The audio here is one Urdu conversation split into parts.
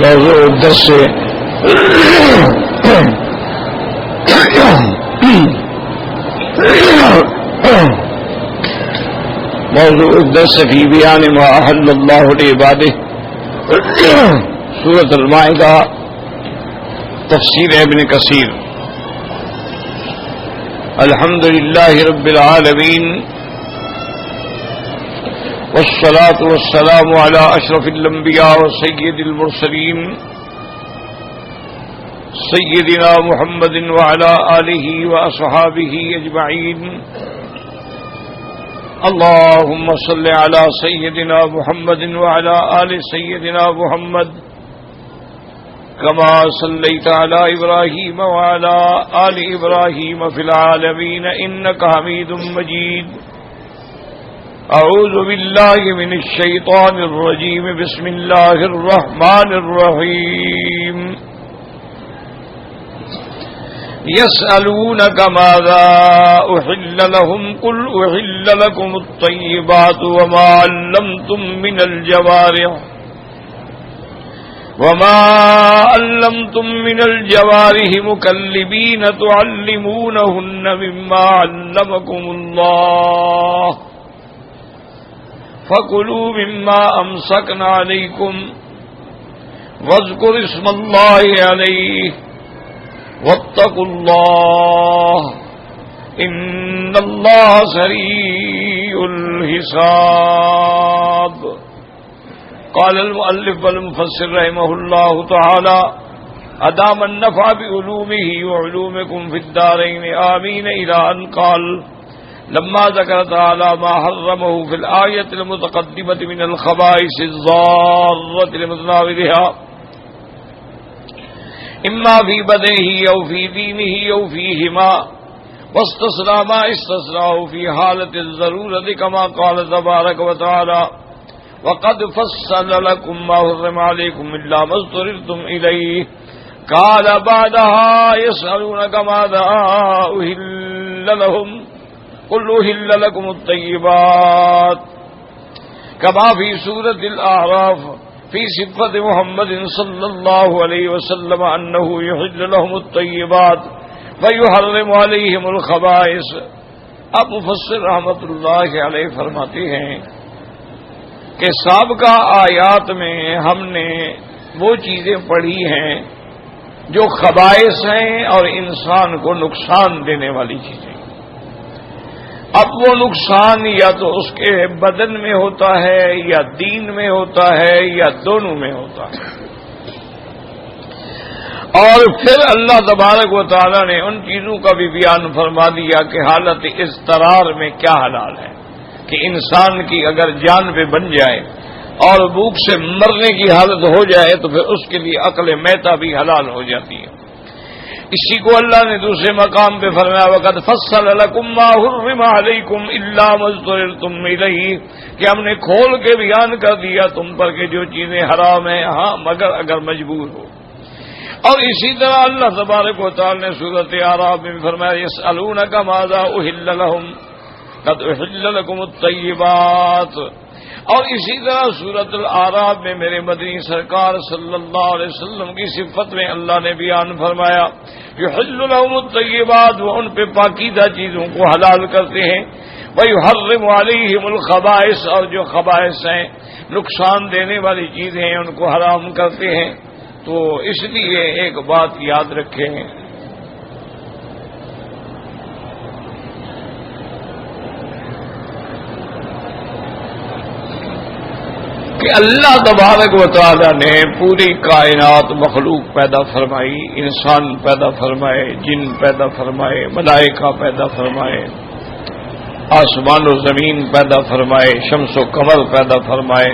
موضوع الدرس في بیان ما احل اللہ لعبادہ، سورۃ المائدہ، تفسیر ابن کثیر۔ الحمد للہ رب العالمین، والصلاة والسلام على اشرف الانبیاء وسید المرسلین سیدنا محمد وعلى آلہ واصحابہ اجمعین۔ اللهم صل على سيدنا محمد وعلى آل سيدنا محمد كما صليت على إبراهيم وعلى آل إبراهيم في العالمين إنك حميد مجيد۔ أعوذ بالله من الشيطان الرجيم، بسم الله الرحمن الرحيم۔ يسألونك ماذا أحل لهم، قل أحل لكم الطيبات وما علمتم من الجوارح مكلبين تعلمونهن مما علمكم الله، فكلوا مما أمسكن عليكم واذكروا اسم الله عليه واتقوا الله ان الله سريع الحساب۔ قال المؤلف والمفسر رحمه الله تعالى ادام النفع بعلومه وعلومكم في الدارين آمين، الى ان قال لما ذكر تعالى ما حرمه في الآية المتقدمة من الخبائث الضارة لمتناولها اما فی بدنہ او فی دینہ او فیہما، واستثنى ما استثناه فی حالت الضرورۃ کما قال تبارک وتعالی وقد فصل لكم ما حرم علیکم الا ما اضطررتم الیہ۔ قال بعدها يسألونك ماذا أحل لهم، قل أحل لكم الطيبات، كما في سورة الأعراف فی صفت محمد صلی اللہ علیہ وسلم انہ یحل لهم الطیبات ویحرم علیہم الخبائث۔ اب مفسر رحمت اللہ علیہ فرماتے ہیں کہ سابقہ آیات میں ہم نے وہ چیزیں پڑھی ہیں جو خبائث ہیں اور انسان کو نقصان دینے والی چیزیں۔ اب وہ نقصان یا تو اس کے بدن میں ہوتا ہے یا دین میں ہوتا ہے یا دونوں میں ہوتا ہے، اور پھر اللہ تبارک و تعالی نے ان چیزوں کا بھی بیان فرما دیا کہ حالت اضطرار میں کیا حلال ہے، کہ انسان کی اگر جان پہ بن جائے اور بھوک سے مرنے کی حالت ہو جائے تو پھر اس کے لیے عقل میتا بھی حلال ہو جاتی ہے۔ اسی کو اللہ نے دوسرے مقام پہ فرمایا وقد فصل لكم ما حرم عليكم الا ما اضطررتم اليه، کہ ہم نے کھول کے بیان کر دیا تم پر کہ جو چیزیں حرام ہیں ہاں مگر اگر مجبور ہو۔ اور اسی طرح اللہ تبارک و تعالی نے سورۃ اعراف میں فرمایا يسألونك ماذا أحل لهم قد أحل لكم الطيبات، اور اسی طرح سورۃ الاعراف میں میرے مدنی سرکار صلی اللہ علیہ وسلم کی صفت میں اللہ نے بیان فرمایا یحل لهم الطیبات، وہ ان پہ پاکیزہ چیزوں کو حلال کرتے ہیں، ویحرم علیہم الخبائث، اور جو خبائث ہیں نقصان دینے والی چیزیں ہیں ان کو حرام کرتے ہیں۔ تو اس لیے ایک بات یاد رکھیں کہ اللہ تبارک و تعالی نے پوری کائنات مخلوق پیدا فرمائی، انسان پیدا فرمائے، جن پیدا فرمائے، ملائکہ پیدا فرمائے، آسمان و زمین پیدا فرمائے، شمس و قمر پیدا فرمائے،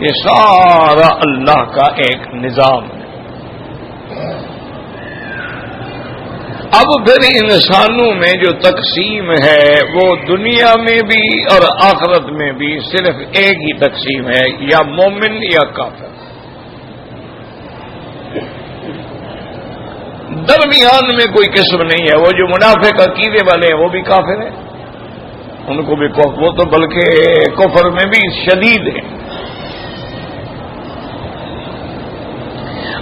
یہ سارا اللہ کا ایک نظام ہے۔ اب پھر انسانوں میں جو تقسیم ہے وہ دنیا میں بھی اور آخرت میں بھی صرف ایک ہی تقسیم ہے، یا مومن یا کافر۔ درمیان میں کوئی قسم نہیں ہے۔ وہ جو منافق عقیدے والے ہیں وہ بھی کافر ہیں، ان کو بھی وہ تو بلکہ کفر میں بھی شدید ہیں۔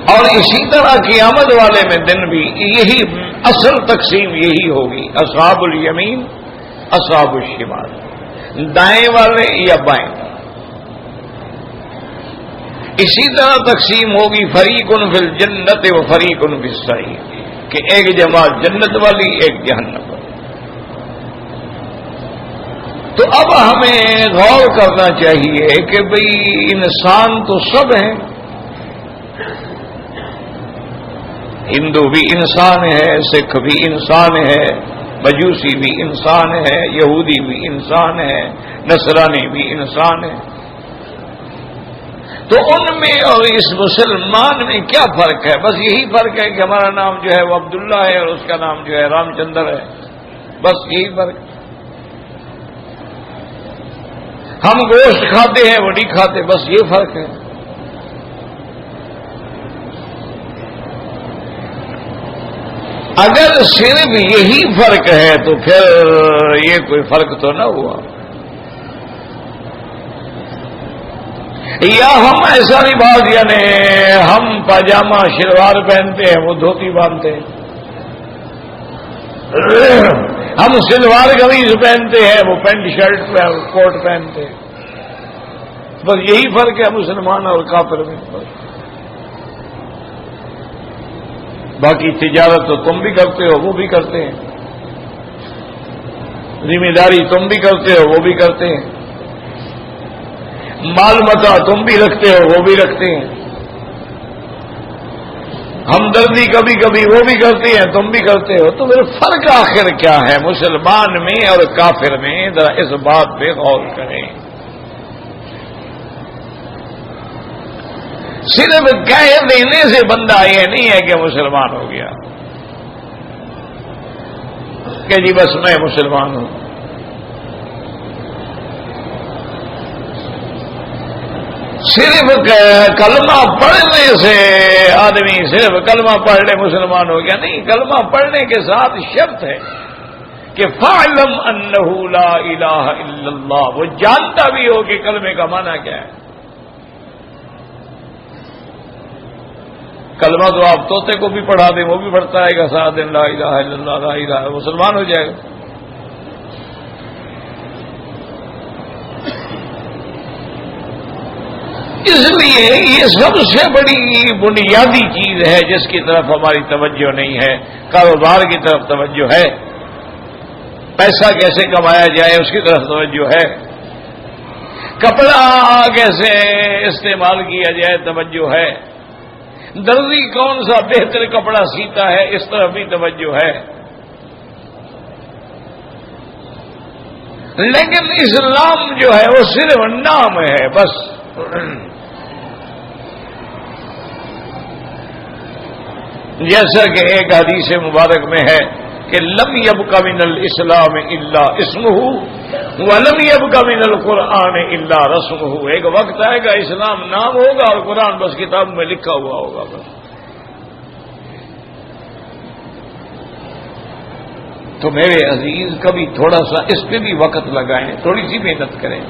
اور اسی طرح قیامت والے میں دن بھی یہی اصل تقسیم یہی ہوگی، اصحاب الیمین اصحاب الشمال، دائیں والے یا بائیں۔ اسی طرح تقسیم ہوگی فریقن فی الجنت و فریقن فی السعیر، کہ ایک جماعت جنت والی ایک جہنم والی۔ تو اب ہمیں غور کرنا چاہیے کہ بھئی انسان تو سب ہیں، ہندو بھی انسان ہے، سکھ بھی انسان ہے، مجوسی بھی انسان ہے، یہودی بھی انسان ہے، نصرانی بھی انسان ہے۔ تو ان میں اور اس مسلمان میں کیا فرق ہے؟ بس یہی فرق ہے کہ ہمارا نام جو ہے وہ عبداللہ ہے اور اس کا نام جو ہے رام چندر ہے، بس یہی فرق ہے۔ ہم گوشت کھاتے ہیں وہ نہیں کھاتے، بس یہ فرق ہے۔ اگر صرف یہی فرق ہے تو پھر یہ کوئی فرق تو نہ ہوا۔ یا ہم ایسا لباس یعنی ہم پاجامہ شلوار پہنتے ہیں وہ دھوتی باندھتے ہیں، ہم شلوار قمیض پہنتے ہیں وہ پینٹ شرٹ کوٹ پہنتے ہیں، بس یہی فرق ہے مسلمان اور کافر میں۔ باقی تجارت تو تم بھی کرتے ہو وہ بھی کرتے ہیں، ذمہ داری تم بھی کرتے ہو وہ بھی کرتے ہیں، مال متا تم بھی رکھتے ہو وہ بھی رکھتے ہیں، ہمدردی کبھی کبھی وہ بھی کرتی ہیں تم بھی کرتے ہو۔ تو پھر فرق آخر کیا ہے مسلمان میں اور کافر میں؟ ذرا اس بات پہ غور کریں۔ صرف کہہ دینے سے بندہ یہ نہیں ہے کہ مسلمان ہو گیا کہ جی بس میں مسلمان ہوں۔ صرف کلمہ پڑھنے سے آدمی صرف کلمہ پڑھ لے مسلمان ہو گیا نہیں، کلمہ پڑھنے کے ساتھ شرط ہے کہ فاعلم انہ لا الہ الا اللہ، وہ جانتا بھی ہو کہ کلمے کا معنی کیا ہے۔ کلمہ تو آپ طوطے کو بھی پڑھا دیں وہ بھی پڑھتا ہے گا ساتھ دن لا الہ الا اللہ لا الہ، مسلمان ہو جائے گا۔ اس لیے یہ سب سے بڑی بنیادی چیز ہے جس کی طرف ہماری توجہ نہیں ہے۔ کاروبار کی طرف توجہ ہے، پیسہ کیسے کمایا جائے اس کی طرف توجہ ہے، کپڑا کیسے استعمال کیا جائے توجہ ہے، درزی کون سا بہتر کپڑا سیتا ہے اس طرف بھی توجہ ہے۔ لیکن اسلام جو ہے وہ صرف نام ہے بس۔ جیسا کہ ایک حدیث مبارک میں ہے کہ لم یبق من الاسلام الا اسمہ ولم یبق من القرآن الا رسمہ۔ ایک وقت آئے گا اسلام نام ہوگا اور قرآن بس کتاب میں لکھا ہوا ہوگا بس۔ تو میرے عزیز کبھی تھوڑا سا اس پہ بھی وقت لگائیں، تھوڑی سی محنت کریں۔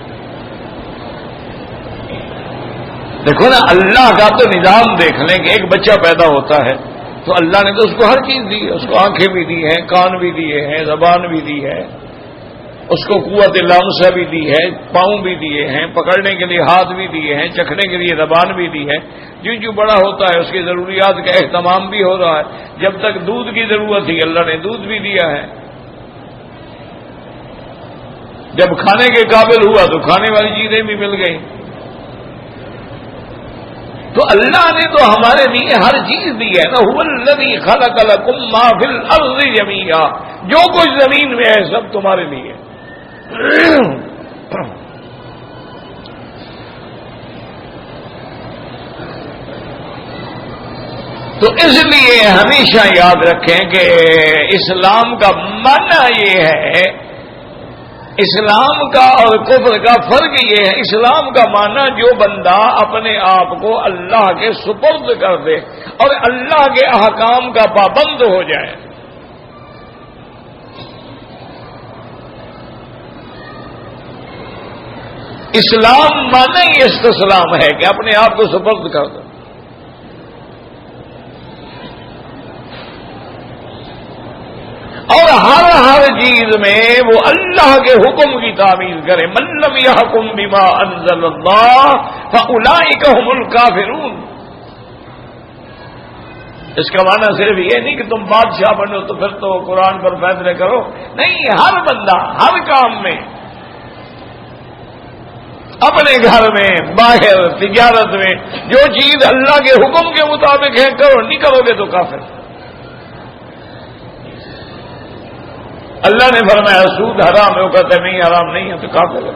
دیکھو نا اللہ کا تو نظام دیکھ لیں کہ ایک بچہ پیدا ہوتا ہے تو اللہ نے تو اس کو ہر چیز دی، اس کو آنکھیں بھی دی ہیں، کان بھی دیے ہیں، زبان بھی دی ہے، اس کو قوت لامسہ بھی دی ہے، پاؤں بھی دیے ہیں، پکڑنے کے لیے ہاتھ بھی دیے ہیں، چکھنے کے لیے زبان بھی دی ہے۔ جو بڑا ہوتا ہے اس کی ضروریات کا اہتمام بھی ہو رہا ہے۔ جب تک دودھ کی ضرورت تھی اللہ نے دودھ بھی دیا ہے، جب کھانے کے قابل ہوا تو کھانے والی چیزیں بھی مل گئی۔ تو اللہ نے تو ہمارے لیے ہر چیز دی ہے نا۔ هو الذی خلق لکم ما فی الارض جمیعا، جو کچھ زمین میں ہے سب تمہارے لیے۔ تو اس لیے ہمیشہ یاد رکھیں کہ اسلام کا معنی یہ ہے، اسلام کا اور کفر کا فرق یہ ہے، اسلام کا معنی جو بندہ اپنے آپ کو اللہ کے سپرد کر دے اور اللہ کے احکام کا پابند ہو جائے۔ اسلام معنی ہی استسلام ہے کہ اپنے آپ کو سپرد کر دو۔ اور ہر چیز میں وہ اللہ کے حکم کی تعمیل کرے. من لم یحکم بما انزل اللہ فاولئک هم الکافرون. اس کا معنی صرف یہ نہیں کہ تم بادشاہ بنو تو پھر تو قرآن پر فیصلے کرو. نہیں، ہر بندہ ہر کام میں، اپنے گھر میں، باہر، تجارت میں، جو چیز اللہ کے حکم کے مطابق ہے کرو، نہیں کرو گے تو کافر. اللہ نے فرمایا سود حرام ہے، وہ کہتا ہے نہیں حرام نہیں ہے تو کافر ہے.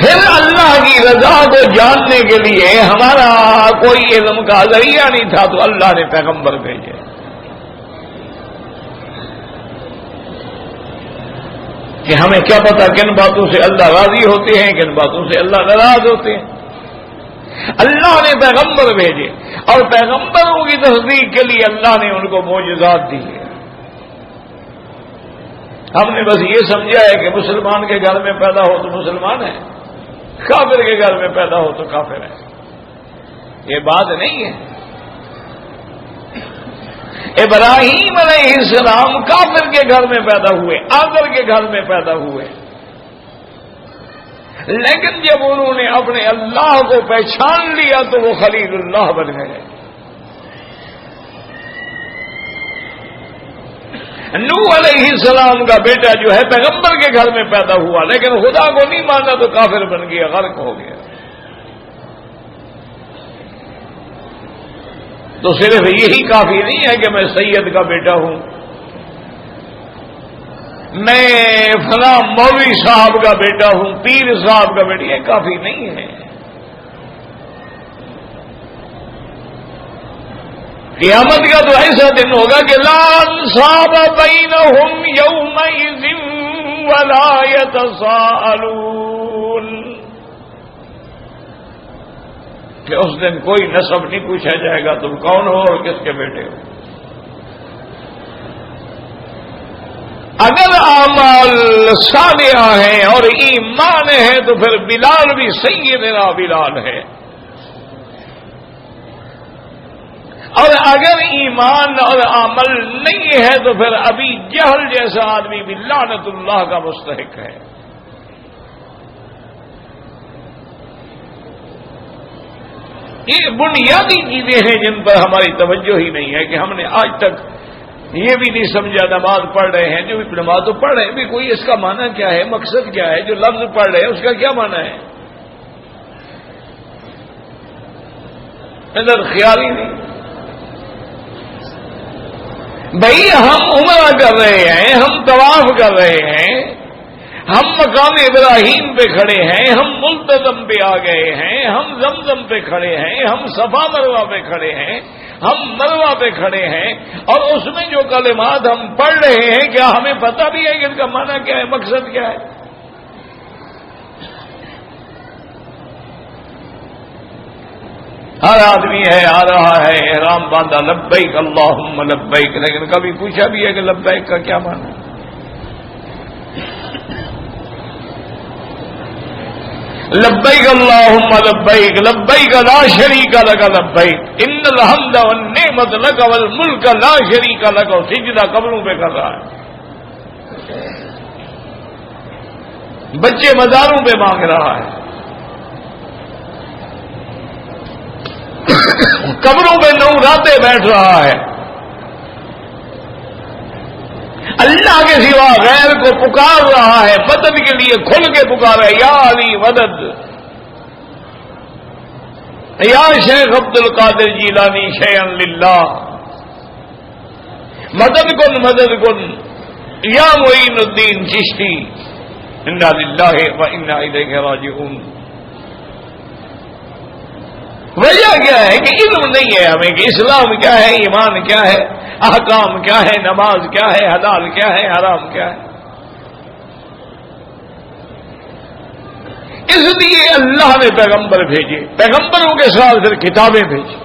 پھر اللہ کی رضا کو جاننے کے لیے ہمارا کوئی علم کا ذریعہ نہیں تھا تو اللہ نے پیغمبر بھیجے. کہ ہمیں کیا پتا کن باتوں سے اللہ راضی ہوتے ہیں، کن باتوں سے اللہ ناراض ہوتے ہیں. اللہ نے پیغمبر بھیجے اور پیغمبروں کی تصدیق کے لیے اللہ نے ان کو معجزات دی ہے. ہم نے بس یہ سمجھا ہے کہ مسلمان کے گھر میں پیدا ہو تو مسلمان ہے، کافر کے گھر میں پیدا ہو تو کافر ہے. یہ بات نہیں ہے. ابراہیم علیہ السلام کافر کے گھر میں پیدا ہوئے، آزر کے گھر میں پیدا ہوئے، لیکن جب انہوں نے اپنے اللہ کو پہچان لیا تو وہ خلیل اللہ بن گئے. نوح علیہ السلام کا بیٹا جو ہے پیغمبر کے گھر میں پیدا ہوا، لیکن خدا کو نہیں مانا تو کافر بن گیا، غرق ہو گیا. تو صرف یہی کافی نہیں ہے کہ میں سید کا بیٹا ہوں، میں فلاں مولوی صاحب کا بیٹا ہوں، پیر صاحب کا بیٹا، یہ کافی نہیں ہے. قیامت کا تو ایسا دن ہوگا کہ لا انصاب بینہم یومئذ ولا یتساءلون، کہ اس دن کوئی نسب نہیں پوچھا جائے گا تم کون ہو اور کس کے بیٹے ہو. اگر اعمال صالحہ ہیں اور ایمان ہے تو پھر بلال بھی سیدنا بلال ہے، اور اگر ایمان اور عمل نہیں ہے تو پھر ابھی جہل جیسا آدمی بھی لعنت اللہ کا مستحق ہے. یہ بنیادی چیزیں ہیں جن پر ہماری توجہ ہی نہیں ہے کہ ہم نے آج تک یہ بھی نہیں سمجھا. نماز پڑھ رہے ہیں، جو بھی نماز تو پڑھ رہے ہیں بھی کوئی اس کا معنی کیا ہے، مقصد کیا ہے، جو لفظ پڑھ رہے ہیں اس کا کیا معنی ہے، اندر خیال ہی نہیں. بھائی ہم عمرہ کر رہے ہیں، ہم طواف کر رہے ہیں، ہم مقام ابراہیم پہ کھڑے ہیں، ہم ملتزم پہ آ گئے ہیں، ہم زمزم پہ کھڑے ہیں، ہم صفا مروہ پہ کھڑے ہیں، ہم مروہ پہ کھڑے ہیں، اور اس میں جو کلمات ہم پڑھ رہے ہیں کیا ہمیں پتہ بھی ہے کہ ان کا معنی کیا ہے، مقصد کیا ہے؟ ہر آدمی ہے آ رہا ہے احرام باندھا لبیک اللہم لبیک، لیکن کبھی پوچھا بھی ہے کہ لبیک کا کیا معنی ہے؟ لبیک اللہم لبیک لبیک لا شریک لک لبیک ان الحمد والنعمت لک والملک لا شریک لک. سجدہ قبروں پہ کر رہا ہے، بچے مزاروں پہ مانگ رہا ہے، قبروں پہ 9 راتیں بیٹھ رہا ہے، اللہ کے سوا غیر کو پکار رہا ہے، مدد کے لیے کھل کے پکارا ہے، یا علی مدد، یا شیخ عبد القادر جیلانی شیئن للہ مدد کن یا معین الدین چشتی انا للہ و انا الیہ راجعون. وجہ کیا ہے کہ علم نہیں ہے ہمیں کہ اسلام کیا ہے، ایمان کیا ہے، احکام کیا ہے، نماز کیا ہے، حلال کیا ہے، حرام کیا ہے. اس لیے اللہ نے پیغمبر بھیجے، پیغمبروں کے ساتھ پھر کتابیں بھیجی،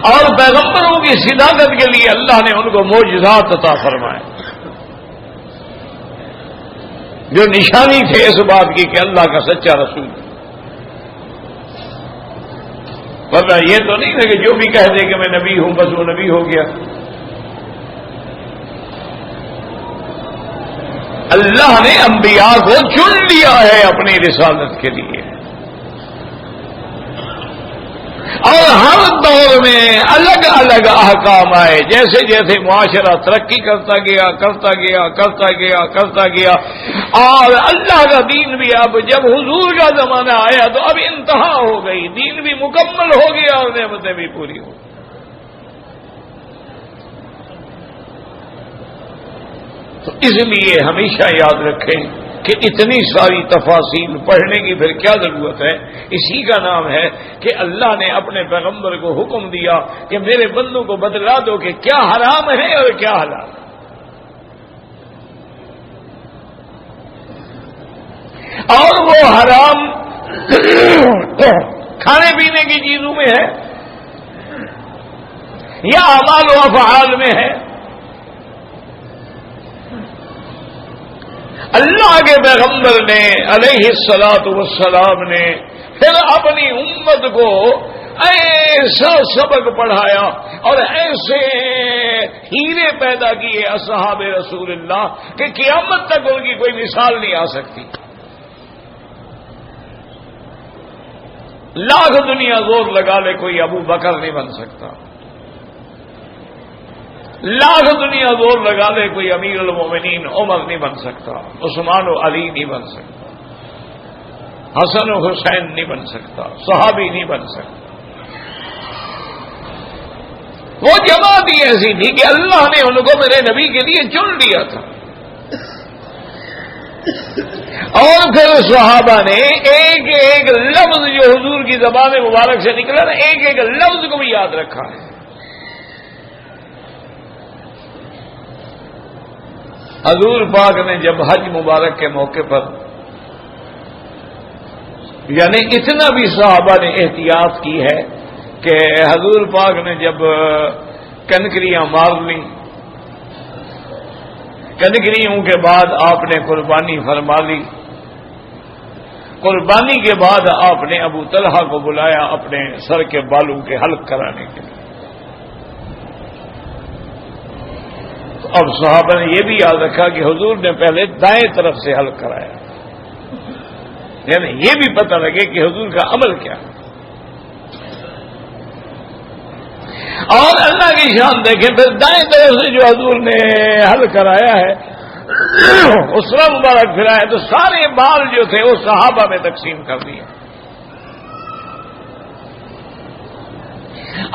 اور پیغمبروں کی صداقت کے لیے اللہ نے ان کو معجزات عطا فرمائے جو نشانی تھے اس بات کی کہ اللہ کا سچا رسول. ورنہ یہ تو نہیں ہے کہ جو بھی کہہ دے کہ میں نبی ہوں بس وہ نبی ہو گیا. اللہ نے انبیاء کو چن لیا ہے اپنی رسالت کے لیے، اور ہر دور میں الگ الگ احکام آئے. جیسے جیسے معاشرہ ترقی کرتا گیا، اور اللہ کا دین بھی اب جب حضور کا زمانہ آیا تو اب انتہا ہو گئی، دین بھی مکمل ہو گیا اور نعمتیں بھی پوری ہو گئی. تو اس لیے ہمیشہ یاد رکھیں کہ اتنی ساری تفاصیل پڑھنے کی پھر کیا ضرورت ہے. اسی کا نام ہے کہ اللہ نے اپنے پیغمبر کو حکم دیا کہ میرے بندوں کو بتلا دو کہ کیا حرام ہے اور کیا حلال ہے. اور وہ حرام کھانے پینے کی چیزوں میں ہے یا اعمال و افعال میں ہے. اللہ کے پیغمبر نے علیہ الصلاۃ والسلام نے پھر اپنی امت کو ایسا سبق پڑھایا اور ایسے ہیرے پیدا کیے اصحاب رسول اللہ کہ قیامت تک ان کی کوئی مثال نہیں آ سکتی. لاکھ دنیا زور لگا لے کوئی ابو بکر نہیں بن سکتا، لاکھ دنیا زور لگا لے کوئی امیر المومنین عمر نہیں بن سکتا، عثمان و علی نہیں بن سکتا، حسن و حسین نہیں بن سکتا، صحابی نہیں بن سکتا. وہ جماعت ہی ایسی تھی کہ اللہ نے ان کو میرے نبی کے لیے چن لیا تھا. اور پھر صحابہ نے ایک ایک لفظ جو حضور کی زبان مبارک سے نکلا نا، ایک ایک لفظ کو بھی یاد رکھا ہے. حضور پاک نے جب حج مبارک کے موقع پر یعنی اتنا بھی صحابہ نے احتیاط کی ہے کہ حضور پاک نے جب کنکریاں مار لیں، کنکریوں کے بعد آپ نے قربانی فرما لی. قربانی کے بعد آپ نے ابو طلحہ کو بلایا اپنے سر کے بالوں کے حلق کرانے کے لیے. اور صحابہ نے یہ بھی یاد رکھا کہ حضور نے پہلے دائیں طرف سے حلق کرایا، یعنی یہ بھی پتہ لگے کہ حضور کا عمل کیا ہے. اور اللہ کی شان دیکھیں، پھر دائیں طرف سے جو حضور نے حلق کرایا ہے اس طرح مبارک پھرایا تو سارے بال جو تھے وہ صحابہ میں تقسیم کر دیے،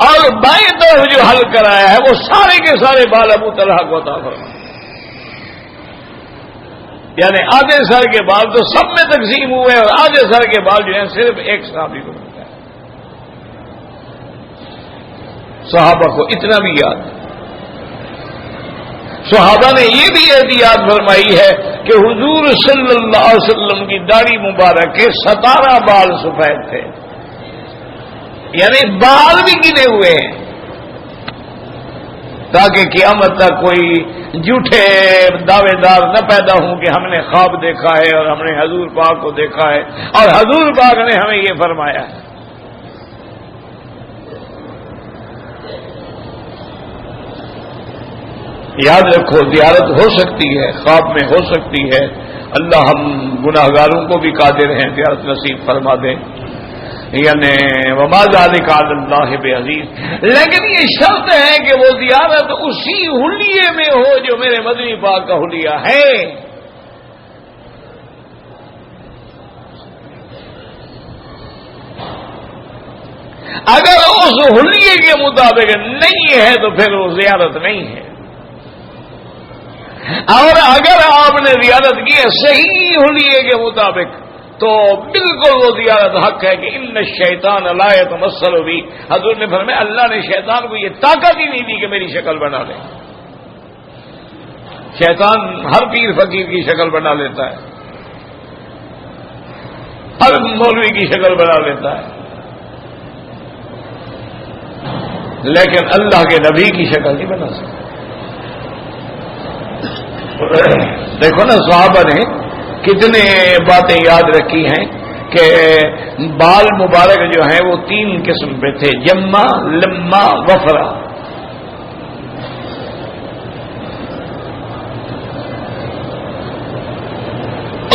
اور بائیں طرف جو حل کرایا ہے وہ سارے کے سارے بال ابو طلحہ کو عطا فرمائے. یعنی آدھے سر کے بال تو سب میں تقسیم ہوئے اور آدھے سر کے بال جو ہیں صرف ایک صحابی کو ملتا ہے. صحابہ کو اتنا بھی یاد ہے. صحابہ نے یہ بھی احتیاط فرمائی ہے کہ حضور صلی اللہ علیہ وسلم کی داڑھی مبارک کے 17 بال سفید تھے، یعنی بال بھی گنے ہوئے ہیں، تاکہ قیامت تک کوئی جھوٹے دعوے دار نہ پیدا ہوں کہ ہم نے خواب دیکھا ہے اور ہم نے حضور پاک کو دیکھا ہے اور حضور پاک نے ہمیں یہ فرمایا ہے. یاد رکھو، زیارت ہو سکتی ہے، خواب میں ہو سکتی ہے. اللہ ہم گناہ گاروں کو بھی قادر ہیں زیارت نصیب فرما دیں، یعنی وما ذلک علی اللہ بعزیز. لیکن یہ شرط ہے کہ وہ زیارت اسی حلیے میں ہو جو میرے مدنی پاک کا حلیہ ہے. اگر اس حلیے کے مطابق نہیں ہے تو پھر وہ زیارت نہیں ہے. اور اگر آپ نے زیارت کی ہے صحیح حلیے کے مطابق تو بالکل وہ زیارت حق ہے کہ ان الشیطان لا یتمثل بی. حضور نے فرمایا اللہ نے شیطان کو یہ طاقت ہی نہیں دی کہ میری شکل بنا لے. شیطان ہر پیر فقیر کی شکل بنا لیتا ہے، ہر مولوی کی شکل بنا لیتا ہے، لیکن اللہ کے نبی کی شکل نہیں بنا سکتا. دیکھو نا صحابہ نے کتنے باتیں یاد رکھی ہیں کہ بال مبارک جو ہیں وہ 3 قسم پہ تھے، جما، لما، وفرا۔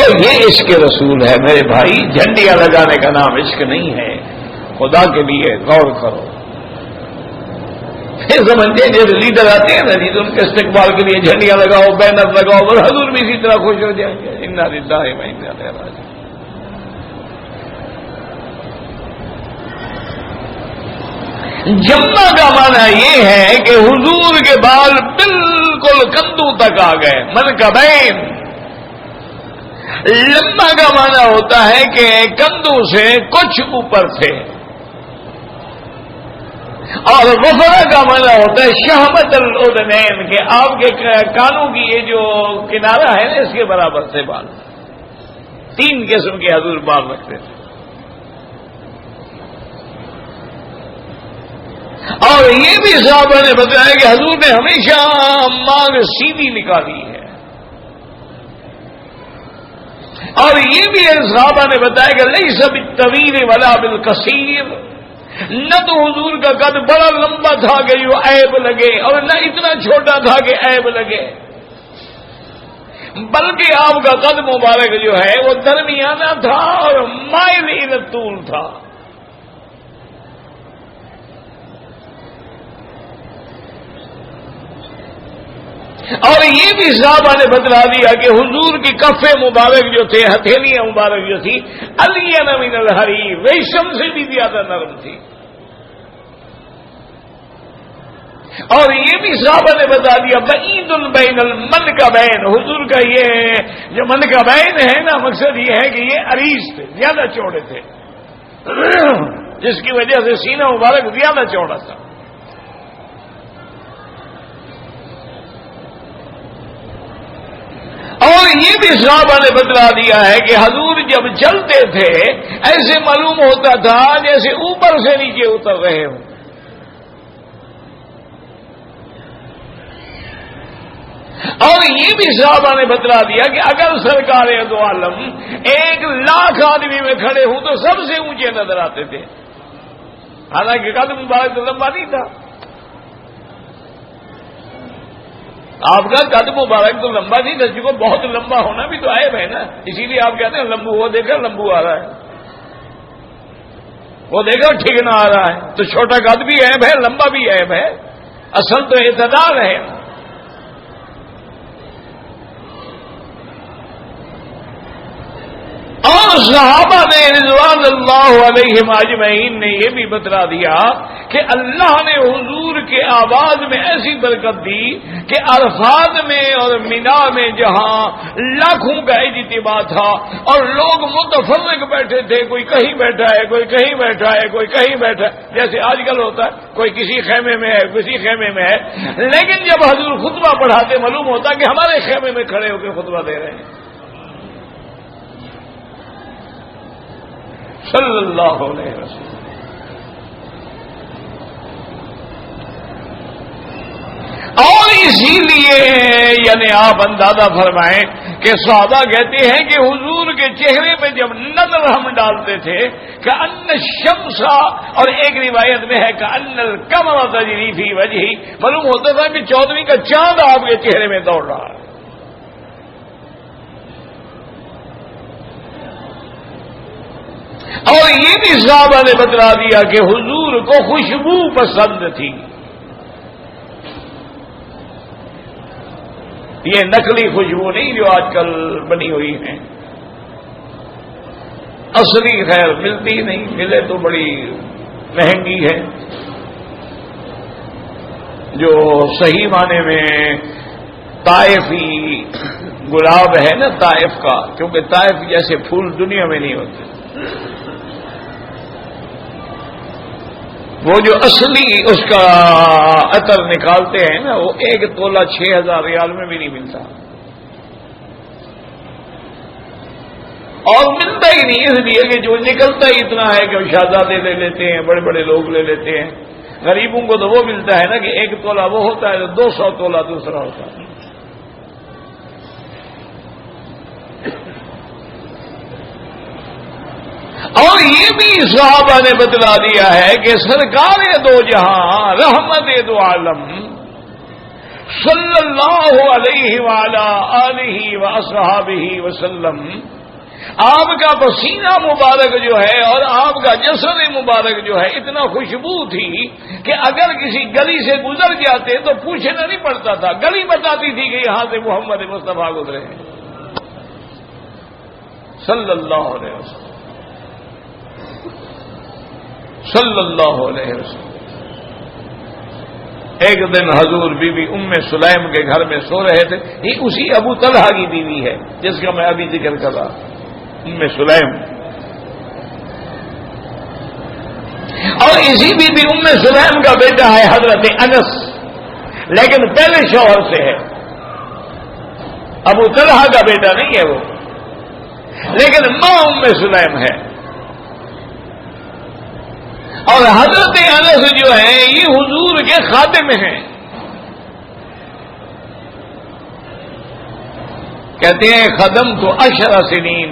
اور یہ عشق رسول ہے میرے بھائی، جھنڈیاں لگانے کا نام عشق نہیں ہے، خدا کے لیے غور کرو۔ پھر سمجھتے ہیں جیسے لیڈر آتے ہیں نا جی، تو ان کے استقبال کے لیے جھنڈیاں لگاؤ، بینر لگاؤ، اور حضور بھی اسی طرح خوش ہو جائیں گے، انا للہ و انا الیہ راجعون۔ جمع کا معنی یہ ہے کہ حضور کے بال بالکل کندھوں تک آ گئے، منکبین۔ لمبا کا معنی ہوتا ہے کہ کندھوں سے کچھ اوپر تھے، اور وفرا کا معنی ہوتا ہے شہمت الاذنین، کہ آپ کے کانوں کی یہ جو کنارہ ہے نا اس کے برابر سے بال۔ 3 قسم کے حضور بال رکھتے تھے، اور یہ بھی صحابہ نے بتایا کہ حضور نے ہمیشہ مانگ سیدھی نکالی ہے، اور یہ بھی صحابہ نے بتایا کہ لیس بالطویل ولا بالقصیر، نہ تو حضور کا قد بڑا لمبا تھا کہ جو عیب لگے، اور نہ اتنا چھوٹا تھا کہ عیب لگے، بلکہ آپ کا قد مبارک جو ہے وہ درمیانہ تھا اور مائل الی الطول تھا۔ اور یہ بھی صحابہ نے بتلا دیا کہ حضور کی کف مبارک جو تھے، ہتھیلیاں مبارک جو تھی، الین من الحریر، ریشم سے بھی زیادہ نرم تھی۔ اور یہ بھی صحابہ نے بتا دیا بعید بین المنکبین، حضور کا یہ جو منکبین ہے نا، مقصد یہ ہے کہ یہ عریض تھے، زیادہ چوڑے تھے، جس کی وجہ سے سینہ مبارک زیادہ چوڑا تھا۔ اور یہ بھی صحابہ نے بتلا دیا ہے کہ حضور جب چلتے تھے ایسے معلوم ہوتا تھا جیسے اوپر سے نیچے اتر رہے ہوں۔ اور یہ بھی صحابہ نے بتلا دیا کہ اگر سرکار دو عالم 1,00,000 آدمی میں کھڑے ہوں تو سب سے اونچے نظر آتے تھے، حالانکہ قد مبارک تو لمبا نہیں تھا۔ آپ کا قد مبارک تو لمبا نہیں تھا، جس کو بہت لمبا ہونا بھی تو عیب ہے نا، اسی لیے آپ کہتے ہیں لمبو، وہ دیکھا لمبو آ رہا ہے، وہ دیکھا ٹھیکنا آ رہا ہے، تو چھوٹا قد بھی عیب ہے، لمبا بھی عیب ہے، اصل تو اعتدال ہے۔ اور صحابہ نے رضوان اللہ علیہم اجمعین نے یہ بھی بتلا دیا کہ اللہ نے حضور کے آواز میں ایسی برکت دی کہ عرفات میں اور مینا میں جہاں لاکھوں کا اجتماع تھا اور لوگ متفرق بیٹھے تھے، کوئی کہیں بیٹھا ہے، کوئی کہیں بیٹھا ہے، کوئی کہیں بیٹھا ہے، جیسے آج کل ہوتا ہے، کوئی کسی خیمے میں ہے، کسی خیمے میں ہے، لیکن جب حضور خطبہ پڑھاتے معلوم ہوتا کہ ہمارے خیمے میں کھڑے ہو کے خطبہ دے رہے ہیں، صلی اللہ علیہ وسلم۔ اور اسی لیے یعنی آپ اندازہ فرمائیں کہ صحابہ کہتے ہیں کہ حضور کے چہرے پہ جب نظر ہم ڈالتے تھے کہ ان الشمس، اور ایک روایت میں ہے کہ ان القمر تجری فی وجہی، معلوم ہوتا تھا کہ 14ویں کا چاند آپ کے چہرے میں دوڑ رہا ہے۔ اور یہ بھی صحابہ نے بتلا دیا کہ حضور کو خوشبو پسند تھی، یہ نقلی خوشبو نہیں جو آج کل بنی ہوئی ہیں، اصلی خیر ملتی نہیں، ملے تو بڑی مہنگی ہے۔ جو صحیح معنی میں طائفی گلاب ہے نا، طائف کا، کیونکہ طائف جیسے پھول دنیا میں نہیں ہوتے، وہ جو اصلی اس کا عطر نکالتے ہیں نا، وہ 1 تولہ 6,000 ریال میں بھی نہیں ملتا، اور ملتا ہی نہیں، اس لیے کہ جو نکلتا ہی اتنا ہے کہ شہزادے لے لیتے ہیں، بڑے بڑے لوگ لے لیتے ہیں، غریبوں کو تو وہ ملتا ہے نا کہ 1 تولہ وہ ہوتا ہے تو 200 تولہ دوسرا ہوتا ہے۔ اور یہ بھی صحابہ نے بتلا دیا ہے کہ سرکار دو جہاں رحمت دو عالم صلی اللہ علیہ وعلی آلہ واصحابہ وسلم، آپ کا پسینہ مبارک جو ہے اور آپ کا جسد مبارک جو ہے اتنا خوشبو تھی کہ اگر کسی گلی سے گزر جاتے تو پوچھنا نہیں پڑتا تھا، گلی بتاتی تھی کہ یہاں سے محمد مصطفیٰ گزرے ہیں صلی اللہ علیہ وسلم، صلی اللہ علیہ وسلم۔ ایک دن حضور بی بی ام سلیم کے گھر میں سو رہے تھے، یہ اسی ابو طلحہ کی بیوی ہے جس کا میں ابھی ذکر کر رہا، ام سلیم، اور اسی بی بی ام سلیم کا بیٹا ہے حضرت انس، لیکن پہلے شوہر سے ہے، ابو طلحہ کا بیٹا نہیں ہے وہ، لیکن ماں ام سلیم ہے۔ اور حضرت انس جو ہیں یہ حضور کے خادم ہیں، کہتے ہیں خدم تو 10 سنین،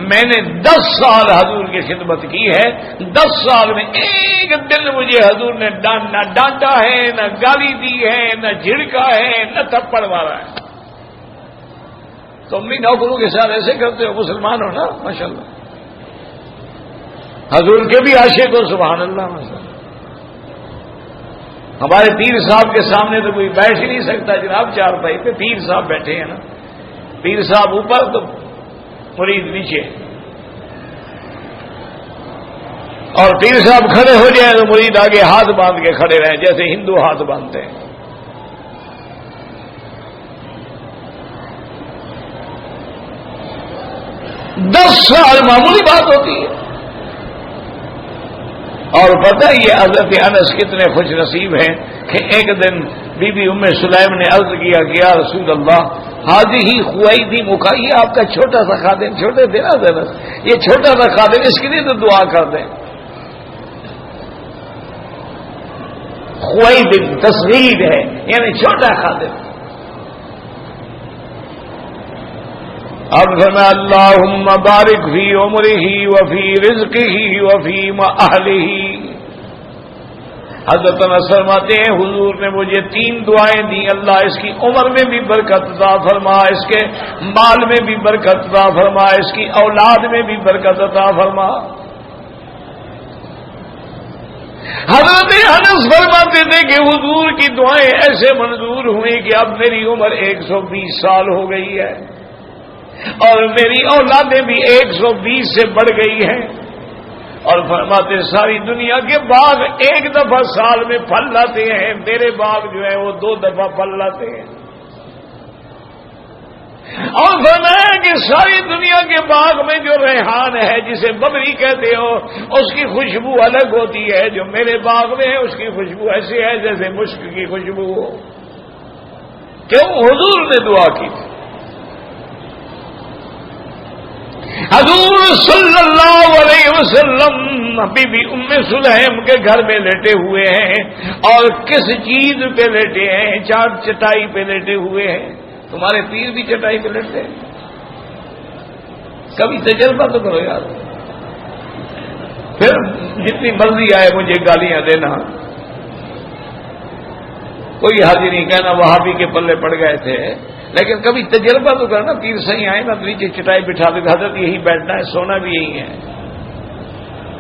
میں نے 10 سال حضور کی خدمت کی ہے، 10 سال میں ایک دن مجھے حضور نے نہ ڈانٹا ہے، نہ گالی دی ہے، نہ جھڑکا ہے، نہ تھپڑ مارا ہے۔ تم بھی نوکروں کے ساتھ ایسے کرتے ہو، مسلمان ہو نا ماشاءاللہ، حضور کے بھی عاشق ہو، سبحان اللہ ماشاءاللہ۔ ہمارے پیر صاحب کے سامنے تو کوئی بیٹھ ہی نہیں سکتا جناب، چارپائی پہ پیر صاحب بیٹھے ہیں نا، پیر صاحب اوپر تو مرید نیچے، اور پیر صاحب کھڑے ہو جائیں تو مرید آگے ہاتھ باندھ کے کھڑے رہیں جیسے ہندو ہاتھ باندھتے ہیں۔ دس سال معمولی بات ہوتی ہے۔ اور پتہ یہ حضرت انس کتنے خوش نصیب ہیں کہ ایک دن بی بی ام سلیم نے عرض کیا کہ یا رسول اللہ حاضی خویدی مکھا، یہ آپ کا چھوٹا سا خادم، چھوٹے تھے نا انس، یہ چھوٹا سا خادم، اس کے لیے تو دعا کر دیں۔ خوید تصغیر ہے یعنی چھوٹا خادم۔ اب فرمایا اللہم بارک فی عمرہ وفی رزقہ وفی اہلہ۔ حضرت انس فرماتے ہیں حضور نے مجھے 3 دعائیں دی، اللہ اس کی عمر میں بھی برکت عطا فرما، اس کے مال میں بھی برکت عطا فرما، اس کی اولاد میں بھی برکت عطا فرما۔ حضرت انس فرماتے تھے کہ حضور کی دعائیں ایسے منظور ہوئی کہ اب میری عمر 120 سال ہو گئی ہے اور میری اولادیں بھی 120 سے بڑھ گئی ہیں، اور فرماتے ساری دنیا کے باغ ایک دفعہ سال میں پھل لاتے ہیں، میرے باغ جو ہے وہ 2 دفعہ پھل لاتے ہیں۔ اور فرمایا کہ ساری دنیا کے باغ میں جو ریحان ہے جسے ببری کہتے ہو، اس کی خوشبو الگ ہوتی ہے، جو میرے باغ میں ہے اس کی خوشبو ایسی ہے جیسے مشک کی خوشبو ہو۔ کیوں؟ حضور نے دعا کی تھی۔ حضور صلی اللہ علیہ وسلم بی بی ام سلیم کے گھر میں لیٹے ہوئے ہیں، اور کس چیز پہ لیٹے ہیں؟ چٹائی پہ لیٹے ہوئے ہیں۔ تمہارے پیر بھی چٹائی پہ لیٹتے ہیں؟ کبھی تجربہ تو کرو یار، پھر جتنی مرضی آئے مجھے گالیاں دینا، کوئی حاضر نہیں کہنا وہابی کے پلے پڑ گئے تھے، لیکن کبھی تجربہ تو کرنا، پیر صحیح آئے نا تو نیچے چٹائی بٹھا دے، حضرت یہی بیٹھنا ہے، سونا بھی یہی ہے،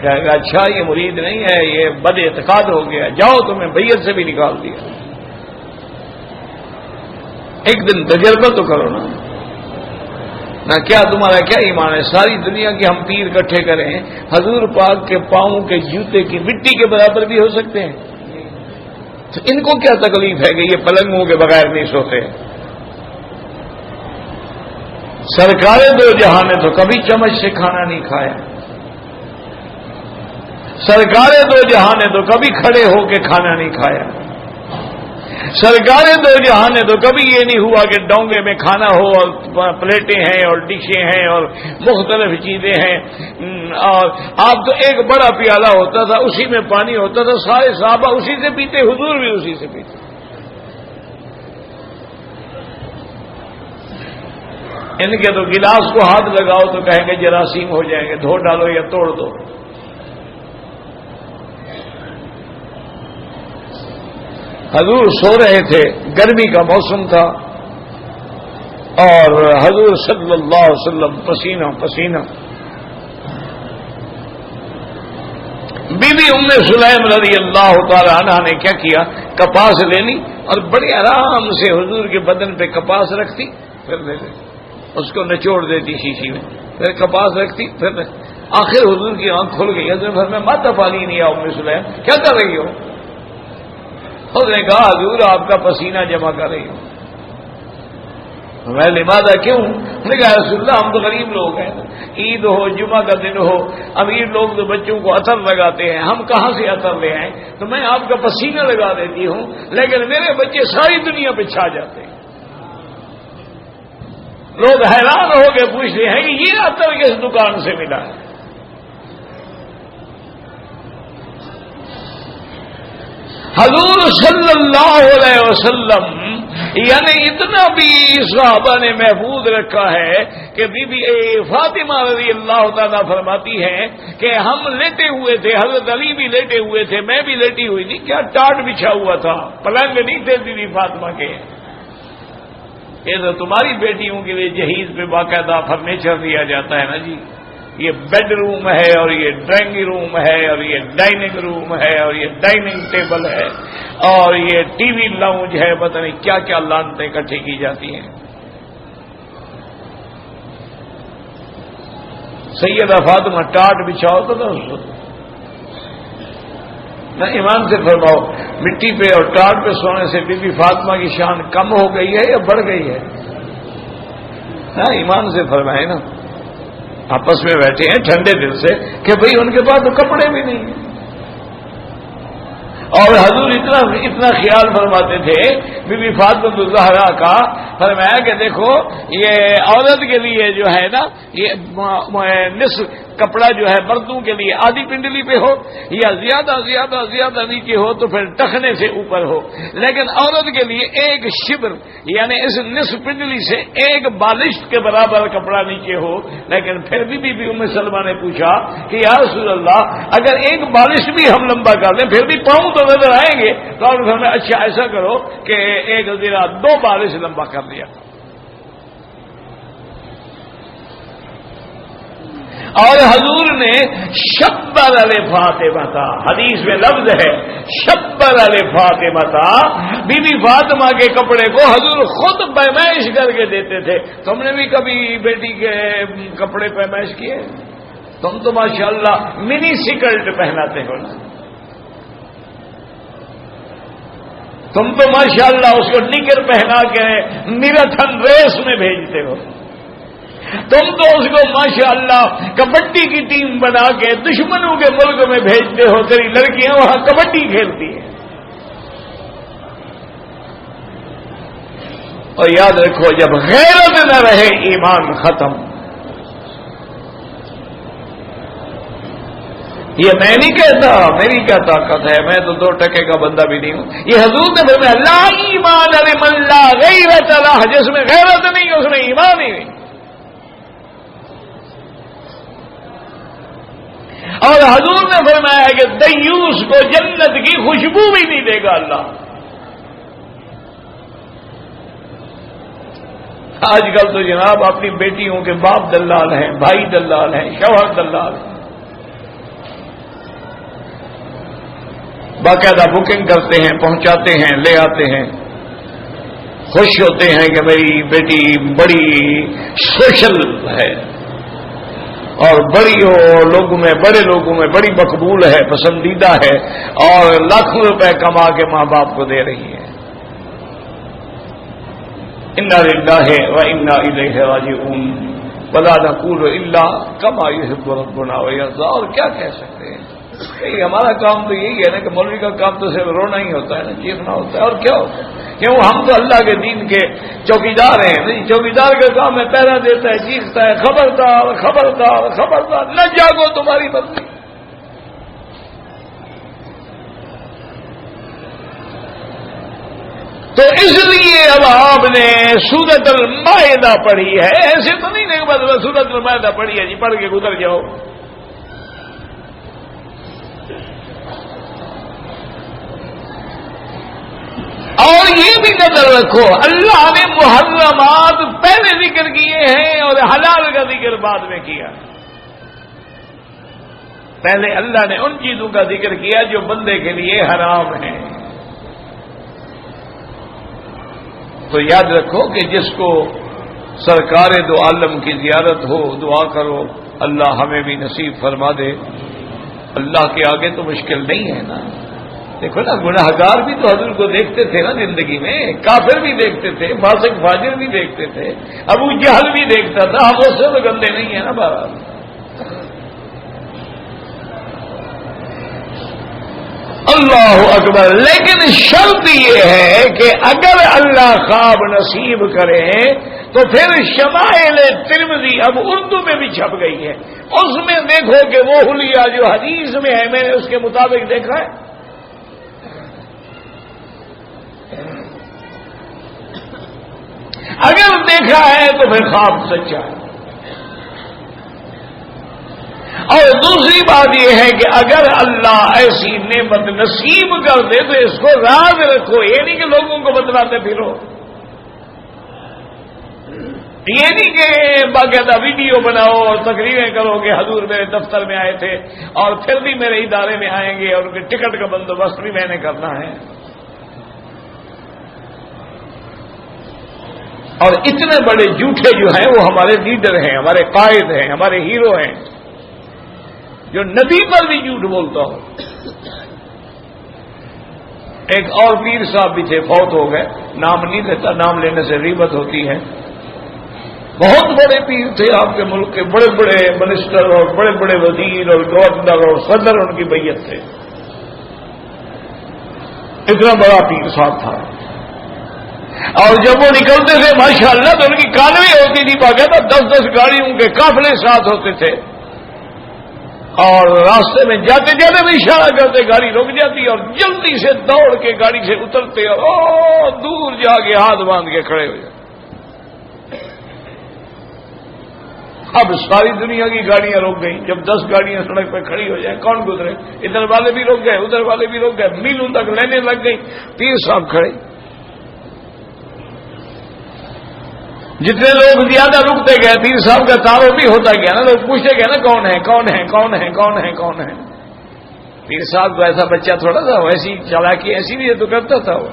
کہے گا اچھا یہ مرید نہیں ہے، یہ بد اعتقاد ہو گیا، جاؤ تمہیں بیعت سے بھی نکال دیا۔ ایک دن تجربہ تو کرو نا، نہ کیا تمہارا کیا ایمان ہے؟ ساری دنیا کے ہم پیر اکٹھے کریں، حضور پاک کے پاؤں کے جوتے کی مٹی کے برابر بھی ہو سکتے ہیں، تو ان کو کیا تکلیف ہے کہ یہ پلنگوں کے بغیر نہیں سوتے؟ سرکار دو جہاں نے تو کبھی چمچ سے کھانا نہیں کھایا، سرکار دو جہاں نے تو کبھی کھڑے ہو کے کھانا نہیں کھایا، سرکار دو جہاں نے تو کبھی یہ نہیں ہوا کہ ڈونگے میں کھانا ہو اور پلیٹیں ہیں اور ڈشیں ہیں اور مختلف چیزیں ہیں، اور آپ تو ایک بڑا پیالہ ہوتا تھا اسی میں پانی ہوتا تھا، سارے صحابہ اسی سے پیتے، حضور بھی اسی سے پیتے۔ ان کے تو گلاس کو ہاتھ لگاؤ تو کہیں گے جراثیم ہو جائیں گے، دھو ڈالو یا توڑ دو۔ حضور سو رہے تھے، گرمی کا موسم تھا، اور حضور صلی اللہ علیہ وسلم پسینہ پسینہ۔ بی بی ام سلیم رضی اللہ تعالی عنہ نے کیا کیا، کپاس لے لی اور بڑے آرام سے حضور کے بدن پہ کپاس رکھتی، پھر لے لیتی، اس کو نچوڑ دیتی شیشی میں، پھر کپاس رکھتی، پھر آخر حضور کی آنکھ کھل گئی۔ حضرت میں ماتا پانی نہیں ام سلیم، کیا کر رہی ہو؟ اس نے کہا حضور آپ کا پسینہ جمع کر رہی ہوں۔ میں لماذا کیوں؟ انہوں نے کہا رسول اللہ ہم تو غریب لوگ ہیں، عید ہو جمعہ کا دن ہو، امیر لوگ تو بچوں کو عطر لگاتے ہیں، ہم کہاں سے عطر لے آئیں؟ تو میں آپ کا پسینہ لگا دیتی ہوں، لیکن میرے بچے ساری دنیا پہ چھا جاتے ہیں۔ لوگ حیران ہو کے پوچھتے ہیں کہ یہ عطر کس دکان سے ملا ہے؟ حضور صلی اللہ علیہ وسلم یعنی اتنا بھی صحابہ نے محفوظ رکھا ہے کہ بی بی فاطمہ رضی اللہ تعالیٰ فرماتی ہیں کہ ہم لیٹے ہوئے تھے، حضرت علی بھی لیٹے ہوئے تھے، میں بھی لیٹی ہوئی تھی، کیا ٹاٹ بچھا ہوا تھا، پلنگ نہیں تھے بی بی فاطمہ کے۔ یہ تو تمہاری بیٹیوں کے لیے جہیز پہ باقاعدہ فرنیچر دیا جاتا ہے نا جی، یہ بیڈ روم ہے اور یہ ڈرائنگ روم ہے اور یہ ڈائننگ روم ہے اور یہ ڈائننگ ٹیبل ہے اور یہ ٹی وی لاؤنج ہے، پتہ نہیں کیا کیا لانتیں اکٹھی کی جاتی ہیں۔ سیدہ فاطمہ ٹاٹ بچھاؤ تو نہ ایمان سے فرماؤ، مٹی پہ اور ٹاٹ پہ سونے سے بی بی فاطمہ کی شان کم ہو گئی ہے یا بڑھ گئی ہے؟ نہ ایمان سے فرمائے نا، آپس میں بیٹھے ہیں ٹھنڈے دل سے کہ بھئی ان کے پاس تو کپڑے بھی نہیں ہیں، اور حضور اتنا خیال فرماتے تھے بی بی فاطمہ الزہرا کا، فرمایا کہ دیکھو یہ عورت کے لیے جو ہے نا یہ نصف کپڑا جو ہے مردوں کے لیے آدھی پنڈلی پہ ہو یا زیادہ زیادہ زیادہ نیچے ہو تو پھر ٹخنے سے اوپر ہو، لیکن عورت کے لیے ایک شبر یعنی اس نصف پنڈلی سے ایک بالشت کے برابر کپڑا نیچے ہو۔ لیکن پھر بھی بی بی ام سلمہ نے پوچھا کہ یا رسول اللہ اگر ایک بالشت بھی ہم لمبا کر لیں پھر بھی پاؤں تو نظر آئیں گے، تو آپ نے اچھا ایسا کرو کہ ایک ذرا 2 بالش لمبا کر دیا۔ اور حضور نے شبر فاطمہ تھا، حدیث میں لفظ ہے شبر فاطمہ تھا، بی بی فاطمہ کے کپڑے کو حضور خود پیمائش کر کے دیتے تھے۔ تم نے بھی کبھی بیٹی کے کپڑے پیمائش کیے؟ تم تو ماشاءاللہ منی سکرٹ پہناتے ہو نا، تم تو ماشاءاللہ اس کو نکر پہنا کے میراتھن ریس میں بھیجتے ہو، تم تو اس کو ماشاءاللہ کبڈی کی ٹیم بنا کے دشمنوں کے ملک میں بھیجتے ہو، تیری لڑکیاں وہاں کبڈی کھیلتی ہیں۔ اور یاد رکھو جب غیرت نہ رہے ایمان ختم۔ یہ میں نہیں کہتا، میری کیا طاقت ہے، میں تو 2 ٹکے کا بندہ بھی نہیں ہوں۔ یہ حضور نے فرمایا لا ایمان لمن لا غیرت له، جس میں غیرت نہیں اس میں ایمان ہی نہیں۔ اور حضور نے فرمایا کہ دیوس کو جنت کی خوشبو بھی نہیں دے گا اللہ۔ آج کل تو جناب اپنی بیٹیوں کے باپ دلال ہیں، بھائی دلال ہیں، شوہر دلال ہیں، باقاعدہ بکنگ کرتے ہیں، پہنچاتے ہیں، لے آتے ہیں، خوش ہوتے ہیں کہ میری بیٹی بڑی سوشل ہے اور لوگوں میں بڑے لوگوں میں بڑی مقبول ہے، پسندیدہ ہے اور لاکھوں روپے کما کے ماں باپ کو دے رہی ہے۔ انا للہ و انا الیہ راجعون ولا نقول الا کما یحب ربنا ویرضى۔ اور کیا کہہ سکتے ہیں، ہمارا کام تو یہی ہے نا کہ مولوی کا کام تو صرف رونا ہی ہوتا ہے نا، چیخنا ہوتا ہے، اور کیا ہوتا ہے؟ کیوں ہم تو اللہ کے دین کے چوکیدار ہیں، چوکیدار کا کام ہے پہرا دیتا ہے، چیختا ہے خبردار خبردار خبردار نہ جاگو تمہاری مرضی۔ تو اس لیے اب آپ نے سورۃ المائدہ پڑھی ہے، ایسے تو نہیں کہ بس سورۃ المائدہ پڑھی ہے جی پڑھ کے گزر جاؤ. اور یہ بھی نظر رکھو اللہ نے محرمات پہلے ذکر کیے ہیں اور حلال کا ذکر بعد میں کیا. پہلے اللہ نے ان چیزوں کا ذکر کیا جو بندے کے لیے حرام ہیں. تو یاد رکھو کہ جس کو سرکار دو عالم کی زیارت ہو دعا کرو اللہ ہمیں بھی نصیب فرما دے. اللہ کے آگے تو مشکل نہیں ہے نا. دیکھو نا گناہگار بھی تو حضور کو دیکھتے تھے نا زندگی میں، کافر بھی دیکھتے تھے، فاسق فاجر بھی دیکھتے تھے، ابو جہل بھی دیکھتا تھا. ہم اس سے تو گندے نہیں ہیں نا بہرحال. اللہ اکبر. لیکن شرط یہ ہے کہ اگر اللہ خواب نصیب کرے تو پھر شمائل ترمذی اب اردو میں بھی چھپ گئی ہے، اس میں دیکھو کہ وہ حلیہ جو حدیث میں ہے میں نے اس کے مطابق دیکھا ہے. اگر دیکھا ہے تو پھر خواب سچا ہے. اور دوسری بات یہ ہے کہ اگر اللہ ایسی نعمت نصیب کر دے تو اس کو راز رکھو. یہ نہیں کہ لوگوں کو بتلاتے پھرو، یہ نہیں کہ باقاعدہ ویڈیو بناؤ اور تقریریں کرو کہ حضور میرے دفتر میں آئے تھے اور پھر بھی میرے ادارے میں آئیں گے اور ان کے ٹکٹ کا بندوبست بھی میں نے کرنا ہے. اور اتنے بڑے جھوٹے جو ہیں وہ ہمارے لیڈر ہیں، ہمارے قائد ہیں، ہمارے ہیرو ہیں. جو نبی پر بھی جھوٹ بولتا ہو. ایک اور پیر صاحب بھی تھے، فوت ہو گئے، نام نہیں لیتا، نام لینے سے غیبت ہوتی ہے. بہت بڑے پیر تھے آپ کے ملک کے، بڑے بڑے منسٹر اور بڑے بڑے وزیر اور گورنر اور صدر ان کی بیعت تھے. اتنا بڑا پیر صاحب تھا. اور جب وہ نکلتے تھے ماشاءاللہ تو ان کی کانویں ہوتی تھی، باقاعدہ 10-10 گاڑیوں کے قافلے ساتھ ہوتے تھے. اور راستے میں جاتے جاتے بھی اشارہ کرتے، گاڑی رک جاتی اور جلدی سے دوڑ کے گاڑی سے اترتے اور دور جا کے ہاتھ باندھ کے کھڑے ہو جاتے. اب ساری دنیا کی گاڑیاں رک گئیں. جب 10 گاڑیاں سڑک پہ کھڑی ہو جائیں کون گزرے؟ ادھر والے بھی رک گئے، ادھر والے بھی رک گئے، میلوں تک لینے لگ گئی. پیر صاحب کھڑے. جتنے لوگ زیادہ رکتے گئے پیر صاحب کا تعارف بھی ہوتا گیا نا. لوگ پوچھتے گئے نا کون ہے کون ہے کون ہے کون ہے کون ہے. پیر صاحب کو ایسا بچہ تھوڑا تھا، ویسی چالاکی ایسی بھی تو کرتا تھا وہ.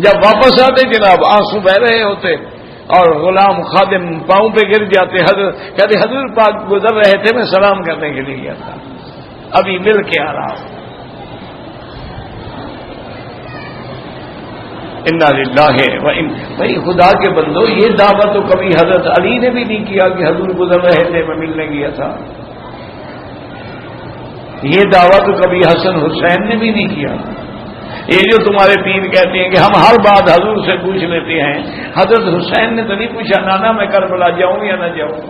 جب واپس آتے جناب آنسو بہ رہے ہوتے اور غلام خادم پاؤں پہ گر جاتے. کہتے حضور پاک گزر رہے تھے، میں سلام کرنے کے لیے گیا تھا، ابھی مل کے آ رہا ہوں. انا للہ و بھائی خدا کے بندو، یہ دعویٰ تو کبھی حضرت علی نے بھی نہیں کیا کہ حضور گزر رہے تھے میں ملنے گیا تھا. یہ دعویٰ تو کبھی حسن حسین نے بھی نہیں کیا. یہ جو تمہارے پیر کہتے ہیں کہ ہم ہر بات حضور سے پوچھ لیتے ہیں، حضرت حسین نے تو نہیں پوچھا نانا میں کربلا جاؤں یا نہ جاؤں.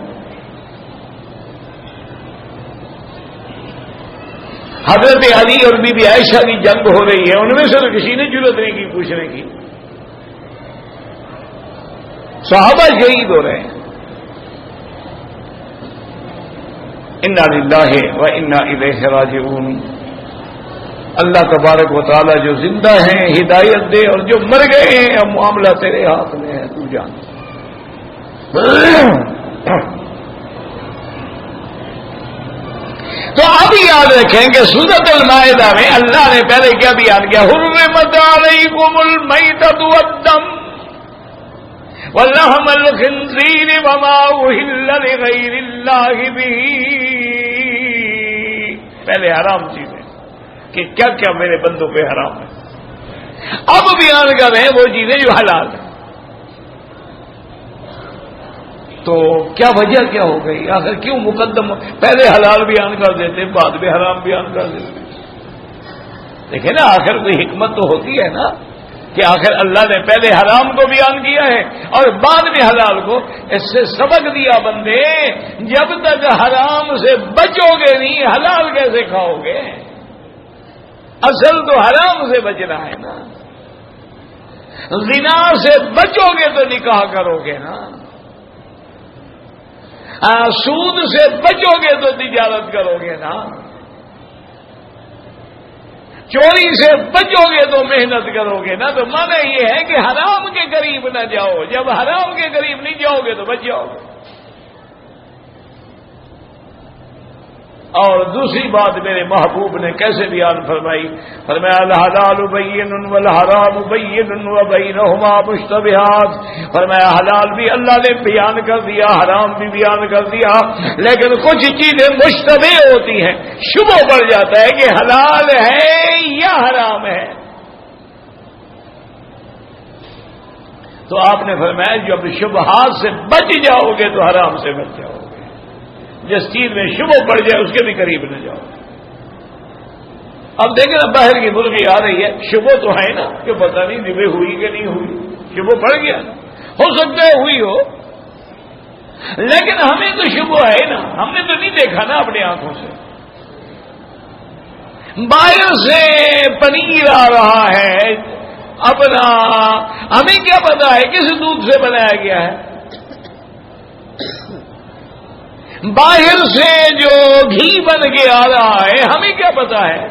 حضرت علی اور بی بی عائشہ کی جنگ ہو رہی ہے، ان میں سے تو کسی نے جرأت نہیں کی پوچھنے کی. صحابہ شہید ہو رہے ہیں. انا للہ و انا الیہ راجعون. اللہ تبارک و تعالی جو زندہ ہیں ہدایت دے، اور جو مر گئے ہیں اب معاملہ تیرے ہاتھ میں ہے، تو جان. تو اب یاد رکھیں کہ سورۃ المائدہ میں اللہ نے پہلے کیا بیان کیا؟ حرمت علیکم المیتۃ والدم ولحم الخنزیر وما اہل لغیر اللہ بہ. پہلے حرام چیزیں کہ کیا کیا میرے بندوں پہ حرام ہے. اب بیان کر رہے ہیں وہ چیزیں جو حلال ہیں. تو کیا وجہ کیا ہو گئی؟ آخر کیوں مقدم پہلے حلال بیان کر دیتے بعد میں حرام بیان کر دیتے؟ دیکھیں نا آخر کوئی حکمت تو ہوتی ہے نا کہ آخر اللہ نے پہلے حرام کو بیان کیا ہے اور بعد میں حلال کو. اس سے سبق دیا بندے جب تک حرام سے بچو گے نہیں حلال کیسے کھاؤ گے؟ اصل تو حرام سے بچنا ہے نا. زنا سے بچو گے تو نکاح کرو گے نا، سود سے بچو گے تو تجارت کرو گے نا، چوری سے بچو گے تو محنت کرو گے نا۔ تو معنی یہ ہے کہ حرام کے قریب نہ جاؤ، جب حرام کے قریب نہیں جاؤ گے تو بچ جاؤ گے۔ اور دوسری بات میرے محبوب نے کیسے بیان فرمائی، فرمایا الحلال بین والحرام بین وبینہما مشتبہات، فرمایا حلال بھی اللہ نے بیان کر دیا، حرام بھی بیان کر دیا، لیکن کچھ چیزیں مشتبہ ہوتی ہیں، شبہ پڑ جاتا ہے کہ حلال ہے یا حرام ہے۔ تو آپ نے فرمایا جب شبہات سے بچ جاؤ گے تو حرام سے بچ جاؤ گے، جس چیز میں شبہ پڑ جائے اس کے بھی قریب نہ جاؤ۔ اب دیکھیں نا باہر کی مرغی آ رہی ہے، شبہ تو ہے نا کہ پتہ نہیں نبے ہوئی کہ نہیں ہوئی، شبہ پڑ گیا، ہو سکتا ہے ہوئی ہو، لیکن ہمیں تو شبہ ہے نا، ہم نے تو نہیں دیکھا نا اپنی آنکھوں سے۔ باہر سے پنیر آ رہا ہے اپنا، ہمیں کیا پتا ہے کس دودھ سے بنایا گیا ہے، باہر سے جو گھی بن کے آ رہا ہے ہمیں کیا پتا ہے۔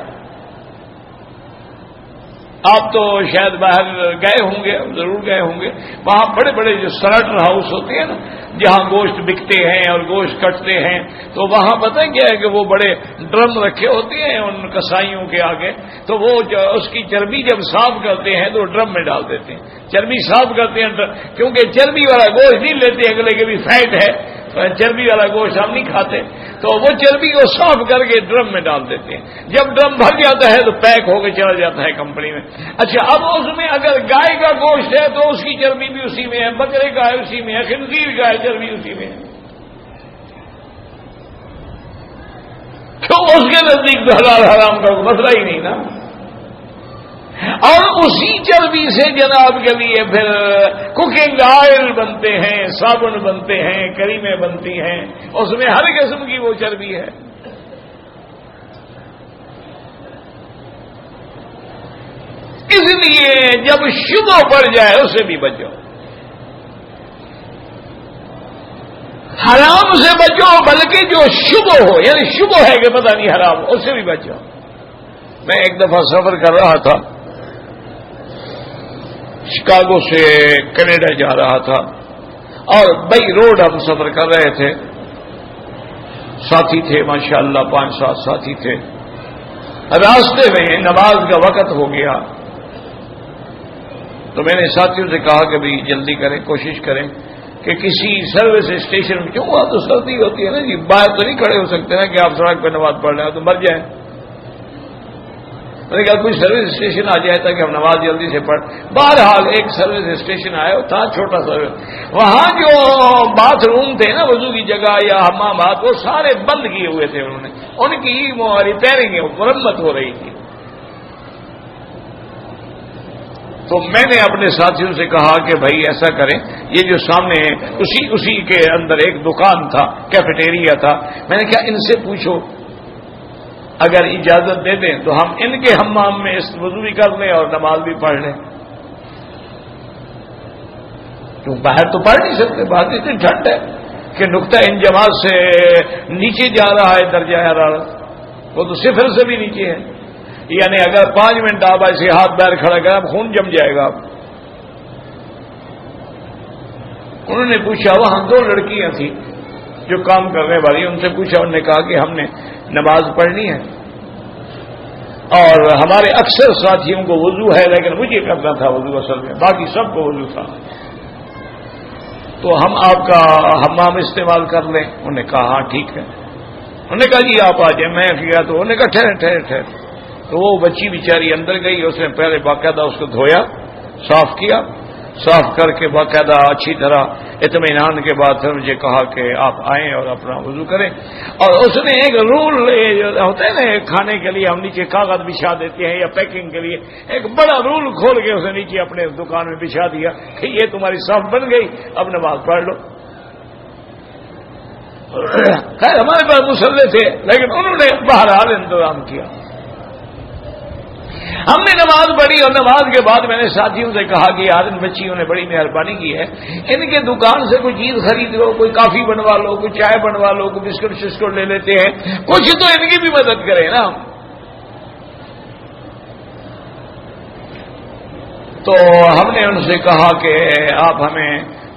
آپ تو شاید باہر گئے ہوں گے، ضرور گئے ہوں گے، وہاں بڑے بڑے جو سلٹر ہاؤس ہوتے ہیں نا، جہاں گوشت بکتے ہیں اور گوشت کٹتے ہیں، تو وہاں پتہ کیا ہے کہ وہ بڑے ڈرم رکھے ہوتے ہیں ان کسائیوں کے آگے، تو وہ اس کی چربی جب صاف کرتے ہیں تو ڈرم میں ڈال دیتے ہیں، چربی صاف کرتے ہیں، کیونکہ چربی والا گوشت نہیں لیتے اگلے کے بھی فیٹ ہے، چربی والا گوشت ہم نہیں کھاتے، تو وہ چربی کو صاف کر کے ڈرم میں ڈال دیتے ہیں، جب ڈرم بھر جاتا ہے تو پیک ہو کے چلا جاتا ہے کمپنی میں۔ اچھا اب اس میں اگر گائے کا گوشت ہے تو اس کی چربی بھی اسی میں ہے، بکرے کا ہے اسی میں ہے، خنزیر کا ہے چربی اسی میں ہے، کیوں اس کے نزدیک تو حلال حرام کا مسئلہ ہی نہیں نا۔ اور اسی چربی سے جناب کے لیے پھر کوکنگ آئل بنتے ہیں، صابن بنتے ہیں، کریمیں بنتی ہیں، اس میں ہر قسم کی وہ چربی ہے۔ اس لیے جب شبہ پڑ جائے اس سے بھی بچو، حرام سے بچو، بلکہ جو شبہ ہو، یعنی شبہ ہے کہ پتہ نہیں حرام، اس سے بھی بچو۔ میں ایک دفعہ سفر کر رہا تھا، شکاگو سے کینیڈا جا رہا تھا، اور بائی روڈ ہم سفر کر رہے تھے، ساتھی تھے ماشاءاللہ 5-7 ساتھی تھے۔ راستے میں نماز کا وقت ہو گیا تو میں نے ساتھیوں سے کہا کہ بھی جلدی کریں، کوشش کریں کہ کسی سروس اسٹیشن میں، کیوں وہاں تو سردی ہوتی ہے نا جی، باہر تو نہیں کھڑے ہو سکتے نا کہ آپ سڑک پہ نماز پڑھ رہے ہیں تو مر جائیں، میں نے کہا کوئی سروس اسٹیشن آ جائے تاکہ ہم نماز جلدی سے پڑھ۔ بہرحال ایک سروس اسٹیشن آیا تھا، چھوٹا سروس، وہاں جو باتھ روم تھے نا، وضو کی جگہ یا حمامات، وہ سارے بند کیے ہوئے تھے انہوں نے، ان کی ریپیئرنگ مرمت ہو رہی تھی۔ تو میں نے اپنے ساتھیوں سے کہا کہ بھائی ایسا کریں، یہ جو سامنے اسی کے اندر ایک دکان تھا، کیفیٹیریا تھا، میں نے کہا ان سے پوچھو اگر اجازت دے دیں تو ہم ان کے حمام میں وضو بھی کر لیں اور نماز بھی پڑھ لیں، کیوں باہر تو پڑھ نہیں سکتے، باہر اتنی ٹھنڈ ہے کہ نقطہ انجماد سے نیچے جا رہا ہے درجہ حرارت، وہ تو صفر سے بھی نیچے ہے، یعنی اگر 5 منٹ آپ ایسے ہاتھ باہر کھڑا کریں خون جم جائے گا۔ انہوں نے پوچھا، وہاں 2 لڑکیاں تھیں جو کام کرنے والی، ان سے پوچھا، انہوں نے کہا کہ ہم نے نماز پڑھنی ہے اور ہمارے اکثر ساتھیوں کو وضو ہے لیکن مجھے کرنا تھا وضو، اصل میں باقی سب کو وضو تھا، تو ہم آپ کا حمام استعمال کر لیں۔ انہوں نے کہا ہاں ٹھیک ہے۔ انہوں نے کہا جی آپ آ جائیں، میں کیا تو انہوں نے کہا ٹھہر، تو وہ بچی بیچاری اندر گئی، اس نے پہلے باقاعدہ اس کو دھویا، صاف کیا، صاف کر کے باقاعدہ اچھی طرح اطمینان کے بعد پھر مجھے کہا کہ آپ آئیں اور اپنا وضو کریں، اور اس نے ایک رول ہوتا ہے نا کھانے کے لیے ہم نیچے کاغذ بچھا دیتے ہیں یا پیکنگ کے لیے، ایک بڑا رول کھول کے اس نے نیچے اپنے دکان میں بچھا دیا کہ یہ تمہاری صاف بن گئی، اب نماز پڑھ لو۔ خیر ہمارے پاس مسلح تھے لیکن انہوں نے بہرحال انتظام کیا۔ ہم نے نماز پڑھی اور نماز کے بعد میں نے ساتھیوں سے کہا کہ یار ان بچیوں نے بڑی مہربانی کی ہے، ان کے دکان سے کوئی چیز خرید لو، کوئی کافی بنوا لو، کوئی چائے بنوا لو، کوئی بسکٹ شسکٹ لے لیتے ہیں، کچھ تو ان کی بھی مدد کریں نا۔ تو ہم نے ان سے کہا کہ آپ ہمیں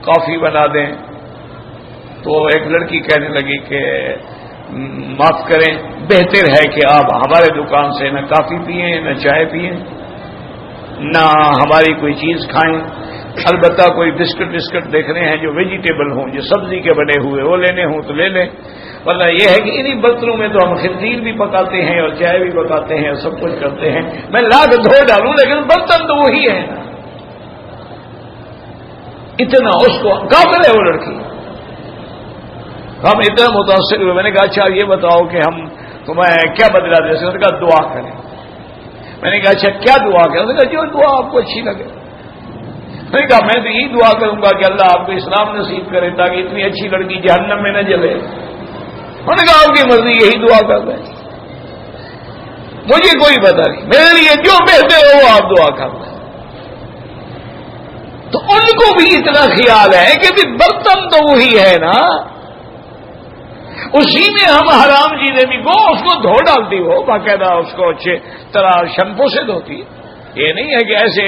کافی بنا دیں، تو ایک لڑکی کہنے لگی کہ معاف کریں، بہتر ہے کہ آپ ہمارے دکان سے نہ کافی پئیں نہ چائے پئیں نہ ہماری کوئی چیز کھائیں، البتہ کوئی بسکٹ دیکھنے ہیں جو ویجیٹیبل ہوں، جو سبزی کے بنے ہوئے وہ لینے ہوں تو لے لیں، ورنہ یہ ہے کہ انہی برتنوں میں تو ہم خنزیر بھی پکاتے ہیں اور چائے بھی پکاتے ہیں اور سب کچھ کرتے ہیں، میں لا کے دھو ڈالوں لیکن برتن تو وہی ہے نا۔ اتنا اس کو کافر ہے وہ لڑکی، ہم اتنا متاثر ہوئے۔ میں نے کہا اچھا یہ بتاؤ کہ ہم تمہیں کیا بدلا دے سکتے؟ کہا دعا کریں۔ میں نے کہا اچھا کیا دعا کریں؟ کہا جو دعا آپ کو اچھی لگے۔ میں نے کہا میں تو یہی دعا کروں گا کہ اللہ آپ کو اسلام نصیب کرے تاکہ اتنی اچھی لڑکی جہنم میں نہ جلے۔ میں نے کہا آپ کی مرضی، یہی دعا کر رہے ہیں، مجھے کوئی پتہ نہیں، میرے لیے جو بہتر ہو وہ آپ دعا کر رہے ہیں۔ تو ان کو بھی اتنا خیال ہے کہ بھی برتن تو وہی ہے نا، اسی میں ہم حرام چیزیں بھی وہ اس کو دھو ڈالتی ہو باقاعدہ، اس کو اچھے طرح شیمپو سے دھوتی۔ یہ نہیں ہے کہ ایسے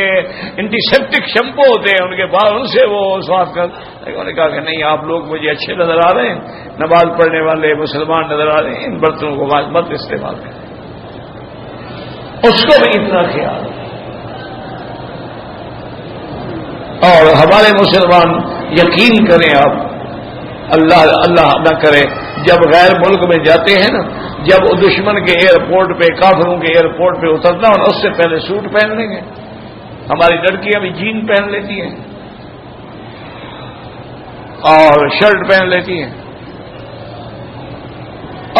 اینٹی سیپٹک شیمپو ہوتے ہیں ان کے بعد ان سے وہ صاف کر۔ انہوں نے کہا کہ نہیں، آپ لوگ مجھے اچھے نظر آ رہے ہیں، نماز پڑھنے والے مسلمان نظر آ رہے ہیں، ان برتنوں کو مت استعمال کریں۔ اس کو بھی اتنا خیال۔ اور ہمارے مسلمان یقین کریں آپ، اللہ نہ کرے جب غیر ملک میں جاتے ہیں نا، جب دشمن کے ایئرپورٹ پہ، کافروں کے ایئرپورٹ پہ اترنا اور اس سے پہلے سوٹ پہن لیں گے۔ ہماری لڑکیاں بھی جین پہن لیتی ہیں اور شرٹ پہن لیتی ہیں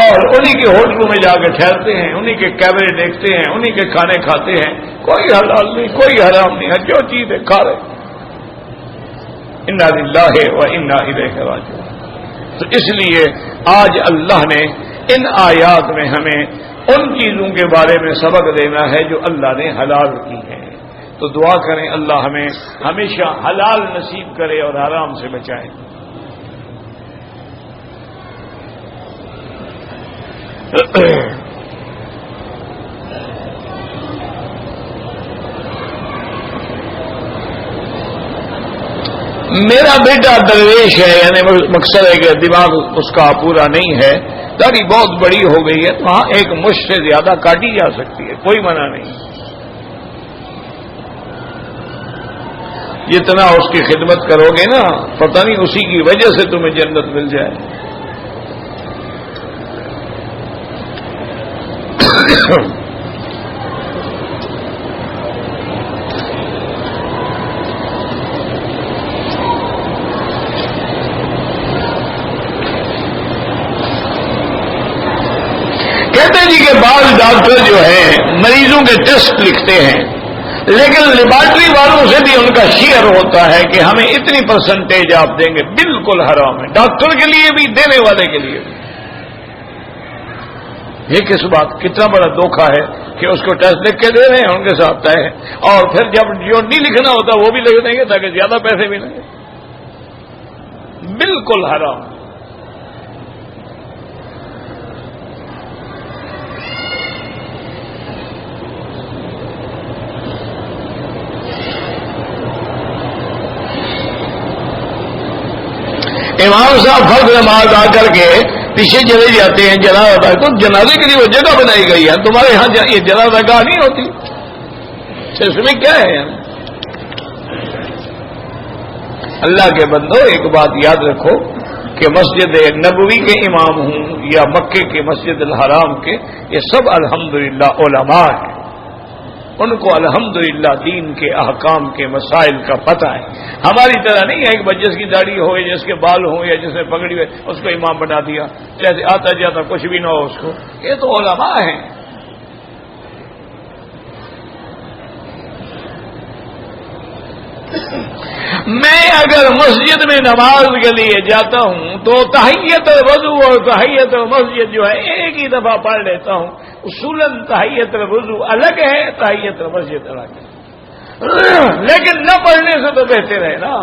اور انہی کے ہوٹلوں میں جا کے ٹھہرتے ہیں، انہی کے کیمرے دیکھتے ہیں، انہی کے کھانے کھاتے ہیں، کوئی حلال نہیں، کوئی حرام نہیں ہے، جو چیز ہے کھا رہے۔ انا للہ و انا الیہ راجعون۔ تو اس لیے آج اللہ نے ان آیات میں ہمیں ان چیزوں کے بارے میں سبق دینا ہے جو اللہ نے حلال کی ہیں۔ تو دعا کریں اللہ ہمیں ہمیشہ حلال نصیب کرے اور حرام سے بچائے۔ میرا بیٹا درویش ہے، یعنی مقصد ہے کہ دماغ اس کا پورا نہیں ہے، داڑھی بہت بڑی ہو گئی ہے، تو ہاں ایک مشت سے زیادہ کاٹی جا سکتی ہے، کوئی منع نہیں، جتنا اس کی خدمت کرو گے نا پتہ نہیں اسی کی وجہ سے تمہیں جنت مل جائے۔ کہتے ہیں جی کہ بعض ڈاکٹر جو ہیں مریضوں کے ٹیسٹ لکھتے ہیں، لیکن لیبارٹری والوں سے بھی ان کا شیئر ہوتا ہے کہ ہمیں اتنی پرسنٹیج آپ دیں گے، بالکل حرام ہے، ڈاکٹر کے لیے بھی دینے والے کے لیے بھی۔ یہ کس بات، کتنا بڑا دھوکہ ہے کہ اس کو ٹیسٹ لکھ کے دے رہے ہیں، ان کے ساتھ طے ہے، اور پھر جب جو نہیں لکھنا ہوتا وہ بھی لکھ دیں گے تاکہ زیادہ پیسے بھی لگیں، بالکل حرام۔ امام صاحب فرض نماز آ کر کے پیچھے چلے جاتے ہیں جنازہ، تو جنازے کے لیے وہ جگہ بنائی گئی ہے، تمہارے یہاں یہ جنازہ گاہ نہیں ہوتی، اس میں کیا ہے؟ اللہ کے بندو ایک بات یاد رکھو کہ مسجد نبوی کے امام ہوں یا مکے کے مسجد الحرام کے، یہ سب الحمدللہ علماء ہیں، ان کو الحمدللہ دین کے احکام کے مسائل کا پتہ ہے۔ ہماری طرح نہیں ہے کہ جس کی داڑھی ہو یا جس کے بال ہوں یا جس نے پگڑی ہوئے اس کو امام بنا دیا، جیسے آتا جاتا کچھ بھی نہ ہو اس کو، یہ تو علماء ہیں۔ میں اگر مسجد میں نماز کے لیے جاتا ہوں تو تحیت الوضو اور تحیت المسجد جو ہے ایک ہی دفعہ پڑھ لیتا ہوں، اصولاً تحیت الوضو الگ ہے، تحیت المسجد الگ ہے، لیکن نہ پڑھنے سے تو بہتر ہے نا۔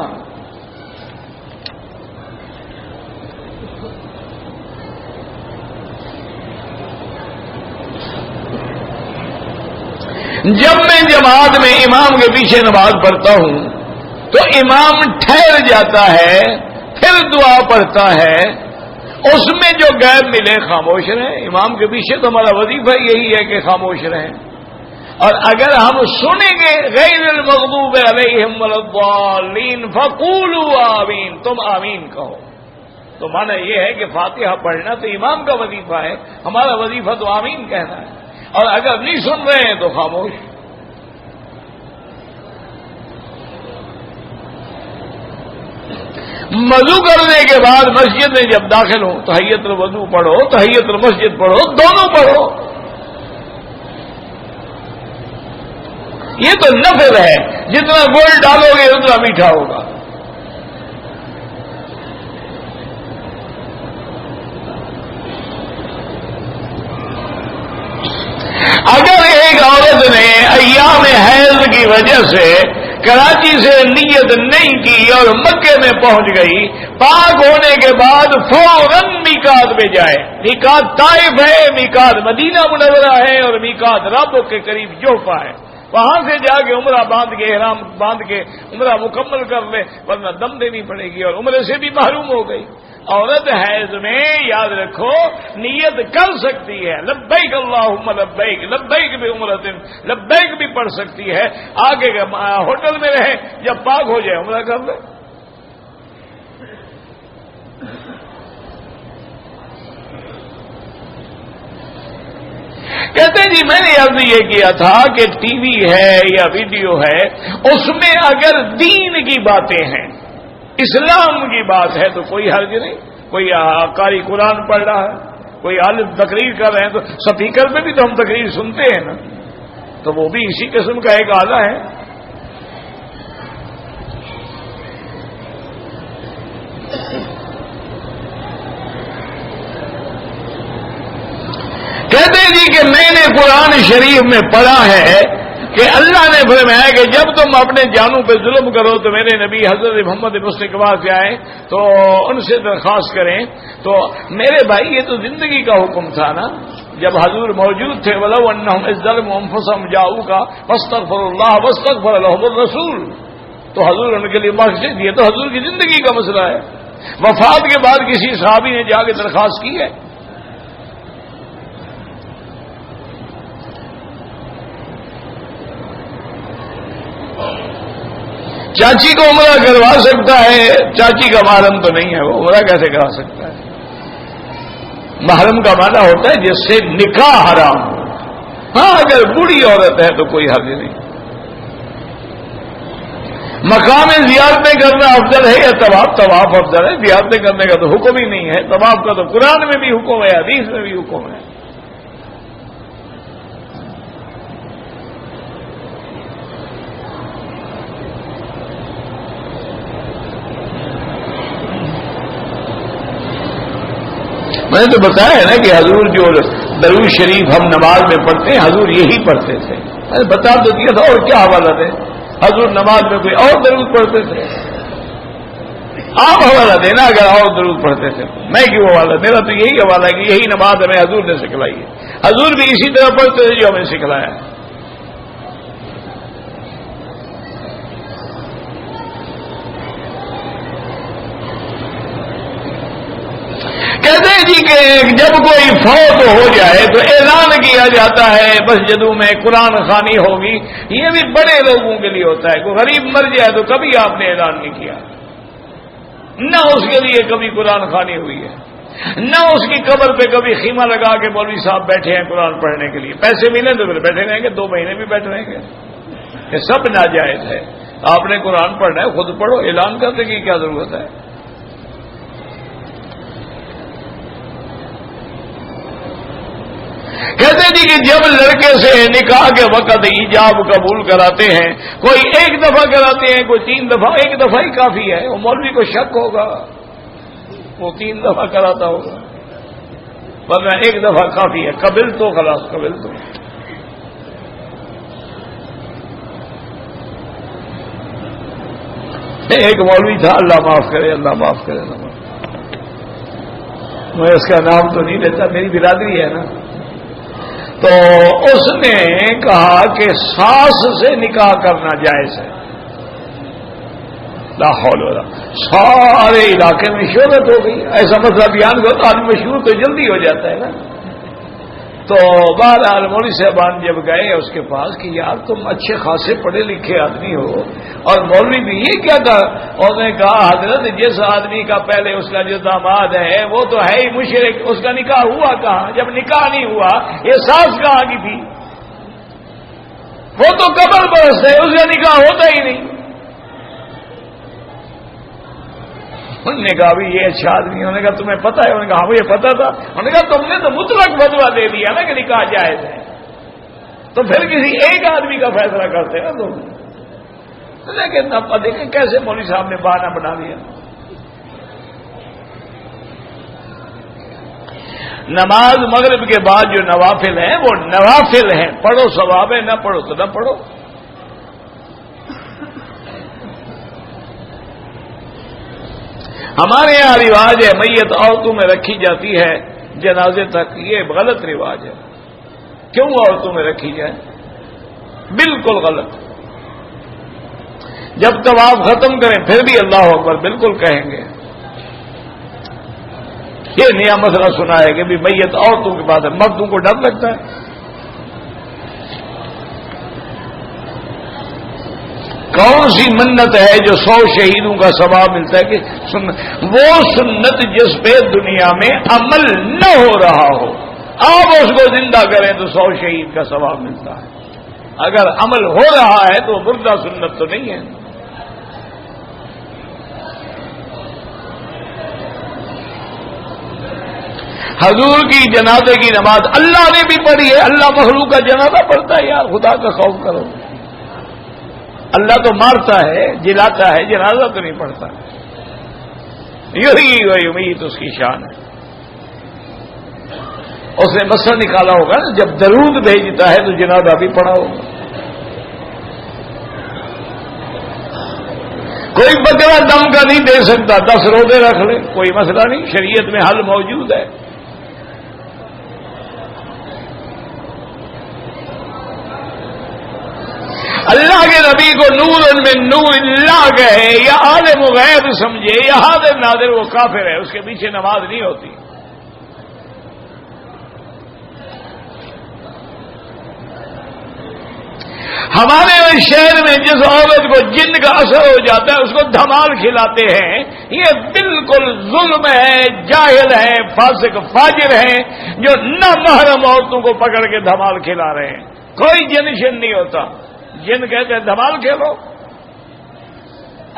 جب میں جماعت میں امام کے پیچھے نماز پڑھتا ہوں تو امام ٹھہر جاتا ہے، پھر دعا پڑھتا ہے، اس میں جو غیب ملے خاموش رہیں۔ امام کے پیچھے تو ہمارا وظیفہ یہی ہے کہ خاموش رہیں، اور اگر ہم سنیں گے غیر المغضوب علیہم ولا الضالین فقولوا آمین، تم آمین کہو، تو معنی یہ ہے کہ فاتحہ پڑھنا تو امام کا وظیفہ ہے، ہمارا وظیفہ تو آمین کہنا ہے، اور اگر نہیں سن رہے ہیں تو خاموش۔ وضو کرنے کے بعد مسجد میں جب داخل ہو تحیت الوضو پڑھو، تحیت المسجد پڑھو، دونوں پڑھو۔ یہ تو نفل ہے، جتنا گول ڈالو گے اتنا میٹھا ہوگا۔ اگر ایک عورت نے ایام حیض کی وجہ سے کراچی سے نیت نہیں کی اور مکے میں پہنچ گئی، پاک ہونے کے بعد فوراً میقات میں جائے۔ میقات طائف ہے، میقات مدینہ منورہ ہے، اور میقات رب کے قریب جوفہ ہے، وہاں سے جا کے عمرہ باندھ کے احرام باندھ کے عمرہ مکمل کر لے، ورنہ دم دینی پڑے گی اور عمرے سے بھی محروم ہو گئی۔ عورت حیض میں یاد رکھو نیت کر سکتی ہے، لبیک اللہم لبیک، لبیک بعمرۃ، لبیک بھی پڑھ سکتی ہے، آگے ہوٹل میں رہے، جب پاک ہو جائے عمرہ کر لے۔ کہتے جی میں نے عرض یہ کیا تھا کہ ٹی وی ہے یا ویڈیو ہے، اس میں اگر دین کی باتیں ہیں، اسلام کی بات ہے تو کوئی حرج نہیں۔ کوئی قاری قرآن پڑھ رہا ہے، کوئی عالم تقریر کر رہے ہیں، تو سپیکر میں بھی تو ہم تقریر سنتے ہیں نا، تو وہ بھی اسی قسم کا ایک آلہ ہے۔ کہتے ہیں جی کہ میں نے قرآن شریف میں پڑھا ہے کہ اللہ نے فرمایا کہ جب تم اپنے جانوں پہ ظلم کرو تو میرے نبی حضرت محمد مصطفیٰ سے آئیں تو ان سے درخواست کریں۔ تو میرے بھائی یہ تو زندگی کا حکم تھا نا، جب حضور موجود تھے، وَلَوْ أَنَّهُمْ إِذْ ظَلَمُوا أَنفُسَهُمْ جَاءُوكَ فَاسْتَغْفَرُوا اللَّهَ وَاسْتَغْفَرَ لَهُمُ الرَّسُولُ، تو حضور ان کے لیے مغفرت دی، تو حضور کی زندگی کا مسئلہ ہے۔ وفات کے بعد کسی صحابی نے جا کے درخواست کی ہے؟ چاچی کو عمرہ کروا سکتا ہے، چاچی کا محرم تو نہیں ہے، وہ عمرہ کیسے کرا سکتا ہے؟ محرم کا معنی ہوتا ہے جس سے نکاح حرام ہو۔ ہاں اگر بوڑھی عورت ہے تو کوئی حرج نہیں۔ مقام زیارتیں کرنا افضل ہے یا طواف؟ طواف افضل ہے، زیارتیں کرنے کا تو حکم ہی نہیں ہے۔ طواف کا تو قرآن میں بھی حکم ہے، حدیث میں بھی حکم ہے۔ میں نے تو بتایا ہے نا کہ حضور جو درود شریف ہم نماز میں پڑھتے ہیں، حضور یہی پڑھتے تھے۔ میں نے بتا تو دیا تھا، اور کیا حوالہ دیں؟ حضور نماز میں کوئی اور درود پڑھتے تھے؟ آپ حوالہ دینا اگر اور درود پڑھتے تھے، میں کیوں حوالہ؟ میرا تو یہی حوالہ ہے کہ یہی نماز ہمیں حضور نے سکھلائی ہے، حضور بھی اسی طرح پڑھتے تھے جو ہمیں سکھلایا ہے۔ کہتے ہیں جی کہ جب کوئی فوت ہو جائے تو اعلان کیا جاتا ہے مسجدوں میں قرآن خوانی ہوگی۔ یہ بھی بڑے لوگوں کے لیے ہوتا ہے، کوئی غریب مر جائے تو کبھی آپ نے اعلان نہیں کیا، نہ اس کے لیے کبھی قرآن خوانی ہوئی ہے، نہ اس کی قبر پہ کبھی خیمہ لگا کے مولوی صاحب بیٹھے ہیں قرآن پڑھنے کے لیے، پیسے ملیں تو پھر بیٹھے رہیں گے، 2 مہینے بھی بیٹھے رہیں گے، یہ سب ناجائز ہے۔ آپ نے قرآن پڑھنا ہے خود پڑھو، اعلان کرنے کی کیا ضرورت ہے؟ کہتے جی کہ جب لڑکے سے نکاح کے وقت ایجاب قبول کراتے ہیں، کوئی 1 دفعہ کراتے ہیں، کوئی 3 دفعہ، 1 دفعہ ہی کافی ہے۔ وہ مولوی کو شک ہوگا، وہ 3 دفعہ کراتا ہوگا، ورنہ ایک دفعہ کافی ہے، قبل تو خلاص قبل تو. ایک مولوی تھا، اللہ معاف کرے، اللہ معاف کرے، اللہ معاف کرے، میں اس کا نام تو نہیں لیتا، میری برادری ہے نا. تو اس نے کہا کہ ساس سے نکاح کرنا جائز ہے. لا حول ولا، سارے علاقے میں شہرت ہو گئی. ایسا مسئلہ بیان کرو تو آدمی مشہور تو جلدی ہو جاتا ہے نا. تو بہرحال مولوی صاحبان جب گئے اس کے پاس کہ یار تم اچھے خاصے پڑھے لکھے آدمی ہو اور مولوی بھی یہ کیا تھا. اور نے کہا حضرت جس آدمی کا پہلے اس کا جو داماد ہے وہ تو ہے ہی مشرک، اس کا نکاح ہوا کہاں؟ جب نکاح نہیں ہوا یہ ساس کہاں کی تھی؟ وہ تو قبر پرست ہے، اس کا نکاح ہوتا ہی نہیں. انہوں نے کہا بھی یہ اچھا آدمی. انہوں نے کہا تمہیں پتا ہے؟ انہوں نے کہا مجھے پتا تھا. انہوں نے کہا تم نے تو مطلق فتویٰ دے دیا نا کہ نکاح جائز ہے، تو پھر کسی ایک آدمی کا فیصلہ کرتے نا تم. لیکن اب دیکھیں کیسے مولوی صاحب نے بہانہ بنا دیا. نماز مغرب کے بعد جو نوافل ہیں وہ نوافل ہیں، پڑھو ثواب ہے، نہ پڑھو تو نہ پڑھو. ہمارے یہاں رواج ہے میت عورتوں میں رکھی جاتی ہے جنازے تک. یہ غلط رواج ہے. کیوں عورتوں میں رکھی جائے؟ بالکل غلط. جب طواف ختم کریں پھر بھی اللہ اکبر بالکل کہیں گے. یہ نیا مسئلہ سنا ہے کہ بھی میت عورتوں کے بعد ہے، مردوں کو ڈر لگتا ہے. کون سی منت ہے جو 100 شہیدوں کا ثواب ملتا ہے؟ کہ وہ سنت جس پہ دنیا میں عمل نہ ہو رہا ہو، آپ اس کو زندہ کریں تو 100 شہید کا ثواب ملتا ہے. اگر عمل ہو رہا ہے تو مردہ سنت تو نہیں ہے. حضور کی جنازے کی نماز اللہ نے بھی پڑھی ہے. اللہ مخلوق کا جنازہ پڑھتا ہے؟ یار خدا کا خوف کرو. اللہ تو مارتا ہے، جلاتا ہے، جنازہ تو نہیں پڑھتا. یہی امید اس کی شان ہے. اس نے مسئلہ نکالا ہوگا نا، جب درود بھیجتا ہے تو جنازہ بھی پڑھا ہوگا. کوئی بکرا دم کا نہیں دے سکتا، 10 روزے رکھ لے، کوئی مسئلہ نہیں، شریعت میں حل موجود ہے. اللہ کے نبی کو نور میں نور اللہ کہے یا عالم غیب سمجھے یا حاضر ناظر، وہ کافر ہے، اس کے پیچھے نماز نہیں ہوتی. ہمارے شہر میں جس عورت کو جن کا اثر ہو جاتا ہے اس کو دھمال کھلاتے ہیں. یہ بالکل ظلم ہے، جاہل ہے، فاسق فاجر ہیں جو نہ محرم عورتوں کو پکڑ کے دھمال کھلا رہے ہیں. کوئی جن شن نہیں ہوتا. جن کہتے ہیں دھمال کھیلو،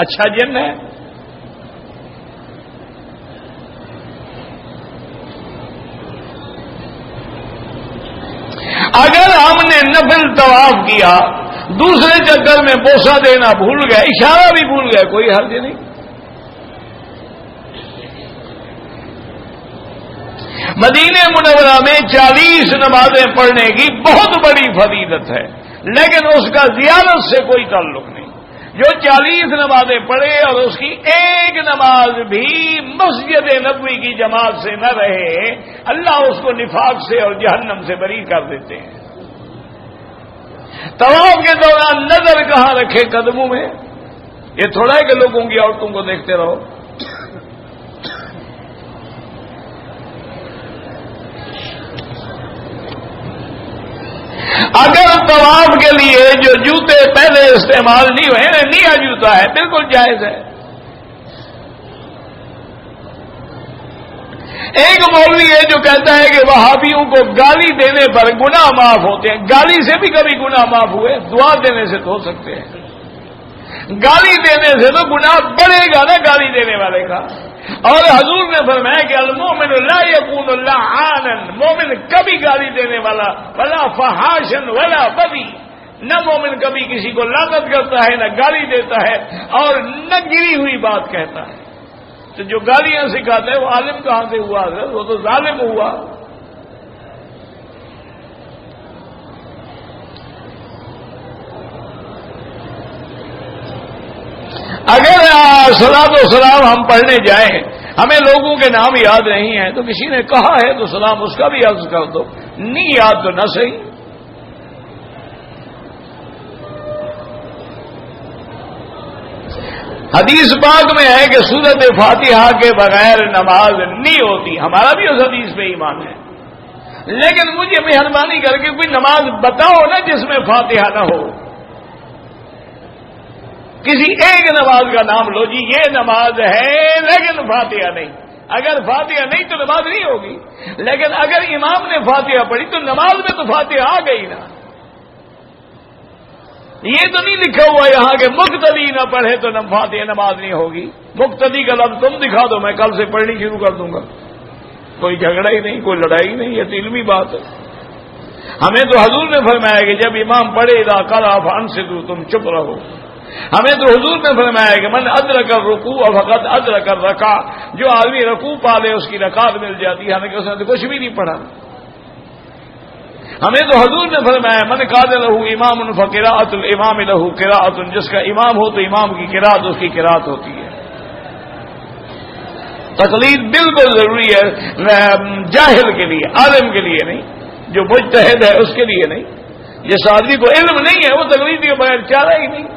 اچھا جن ہے. اگر ہم نے نفل طواف کیا، دوسرے چکر میں بوسہ دینا بھول گئے، اشارہ بھی بھول گئے، کوئی حرج نہیں. مدینہ منورہ میں 40 نمازیں پڑھنے کی بہت بڑی فضیلت ہے، لیکن اس کا زیارت سے کوئی تعلق نہیں. جو 40 نمازیں پڑھے اور اس کی ایک نماز بھی مسجد نبوی کی جماعت سے نہ رہے، اللہ اس کو نفاق سے اور جہنم سے بری کر دیتے ہیں. طواف کے دوران نظر کہاں رکھے؟ قدموں میں. یہ تھوڑا ہے کہ لوگوں کی عورتوں کو دیکھتے رہو. اگر طواف کے لیے جو جوتے پہلے استعمال نہیں ہوئے، نیا جوتا ہے، بالکل جائز ہے. ایک مولوی ہے جو کہتا ہے کہ وہابیوں کو گالی دینے پر گناہ معاف ہوتے ہیں. گالی سے بھی کبھی گناہ معاف ہوئے؟ دعا دینے سے تو ہو سکتے ہیں، گالی دینے سے تو گناہ بڑھے گا نا گالی دینے والے کا. اور حضور نے فرمایا کہ المومن لا یکون لعانا، مومن کبھی گالی دینے والا ولا فحاشن ولا بذی، نہ مومن کبھی کسی کو لعنت کرتا ہے، نہ گالی دیتا ہے، اور نہ گری ہوئی بات کہتا ہے. تو جو گالیاں سکھاتا ہے وہ عالم کہاں سے ہوا؟ وہ تو ظالم ہوا. اگر صلاۃ و سلام ہم پڑھنے جائیں، ہمیں لوگوں کے نام یاد نہیں ہیں، تو کسی نے کہا ہے تو سلام اس کا بھی عرض کر دو، نہیں یاد تو نہ صحیح۔ حدیث پاک میں ہے کہ سورت فاتحہ کے بغیر نماز نہیں ہوتی، ہمارا بھی اس حدیث پہ ایمان ہے، لیکن مجھے مہربانی کر کے کوئی نماز بتاؤ نا جس میں فاتحہ نہ ہو۔ کسی ایک نماز کا نام لو جی یہ نماز ہے لیکن فاتحہ نہیں، اگر فاتحہ نہیں تو نماز نہیں ہوگی، لیکن اگر امام نے فاتحہ پڑھی تو نماز میں تو فاتحہ آ گئی نا۔ یہ تو نہیں لکھا ہوا یہاں کہ مقتدی نہ پڑھے تو فاتحہ نماز نہیں ہوگی، مقتدی کا لفظ تم دکھا دو میں کل سے پڑھنی شروع کر دوں گا، کوئی جھگڑا ہی نہیں، کوئی لڑائی نہیں، یہ تو علمی بات ہے۔ ہمیں تو حضور نے فرمایا کہ جب امام پڑھے اذا قرأ فانصتوا، تم چپ رہو۔ ہمیں تو حضور نے فرمایا کہ من ادرک الرکوع فقد ادرک الرکعہ، جو آدمی رکوع پا لے اس کی رکعت مل جاتی ہے، حالانکہ اس نے تو کچھ بھی نہیں پڑھا۔ ہمیں تو حضور نے فرمایا من قعد له امام فقراءۃ الامام له قراءۃ، جس کا امام ہو تو امام کی قراءت اس کی قراءت ہوتی ہے۔ تقلید بالکل ضروری ہے، جاہل کے لیے، عالم کے لیے نہیں، جو مجتہد ہے اس کے لیے نہیں۔ جس آدمی کو علم نہیں ہے وہ تقلید کے بغیر چارہ ہی نہیں۔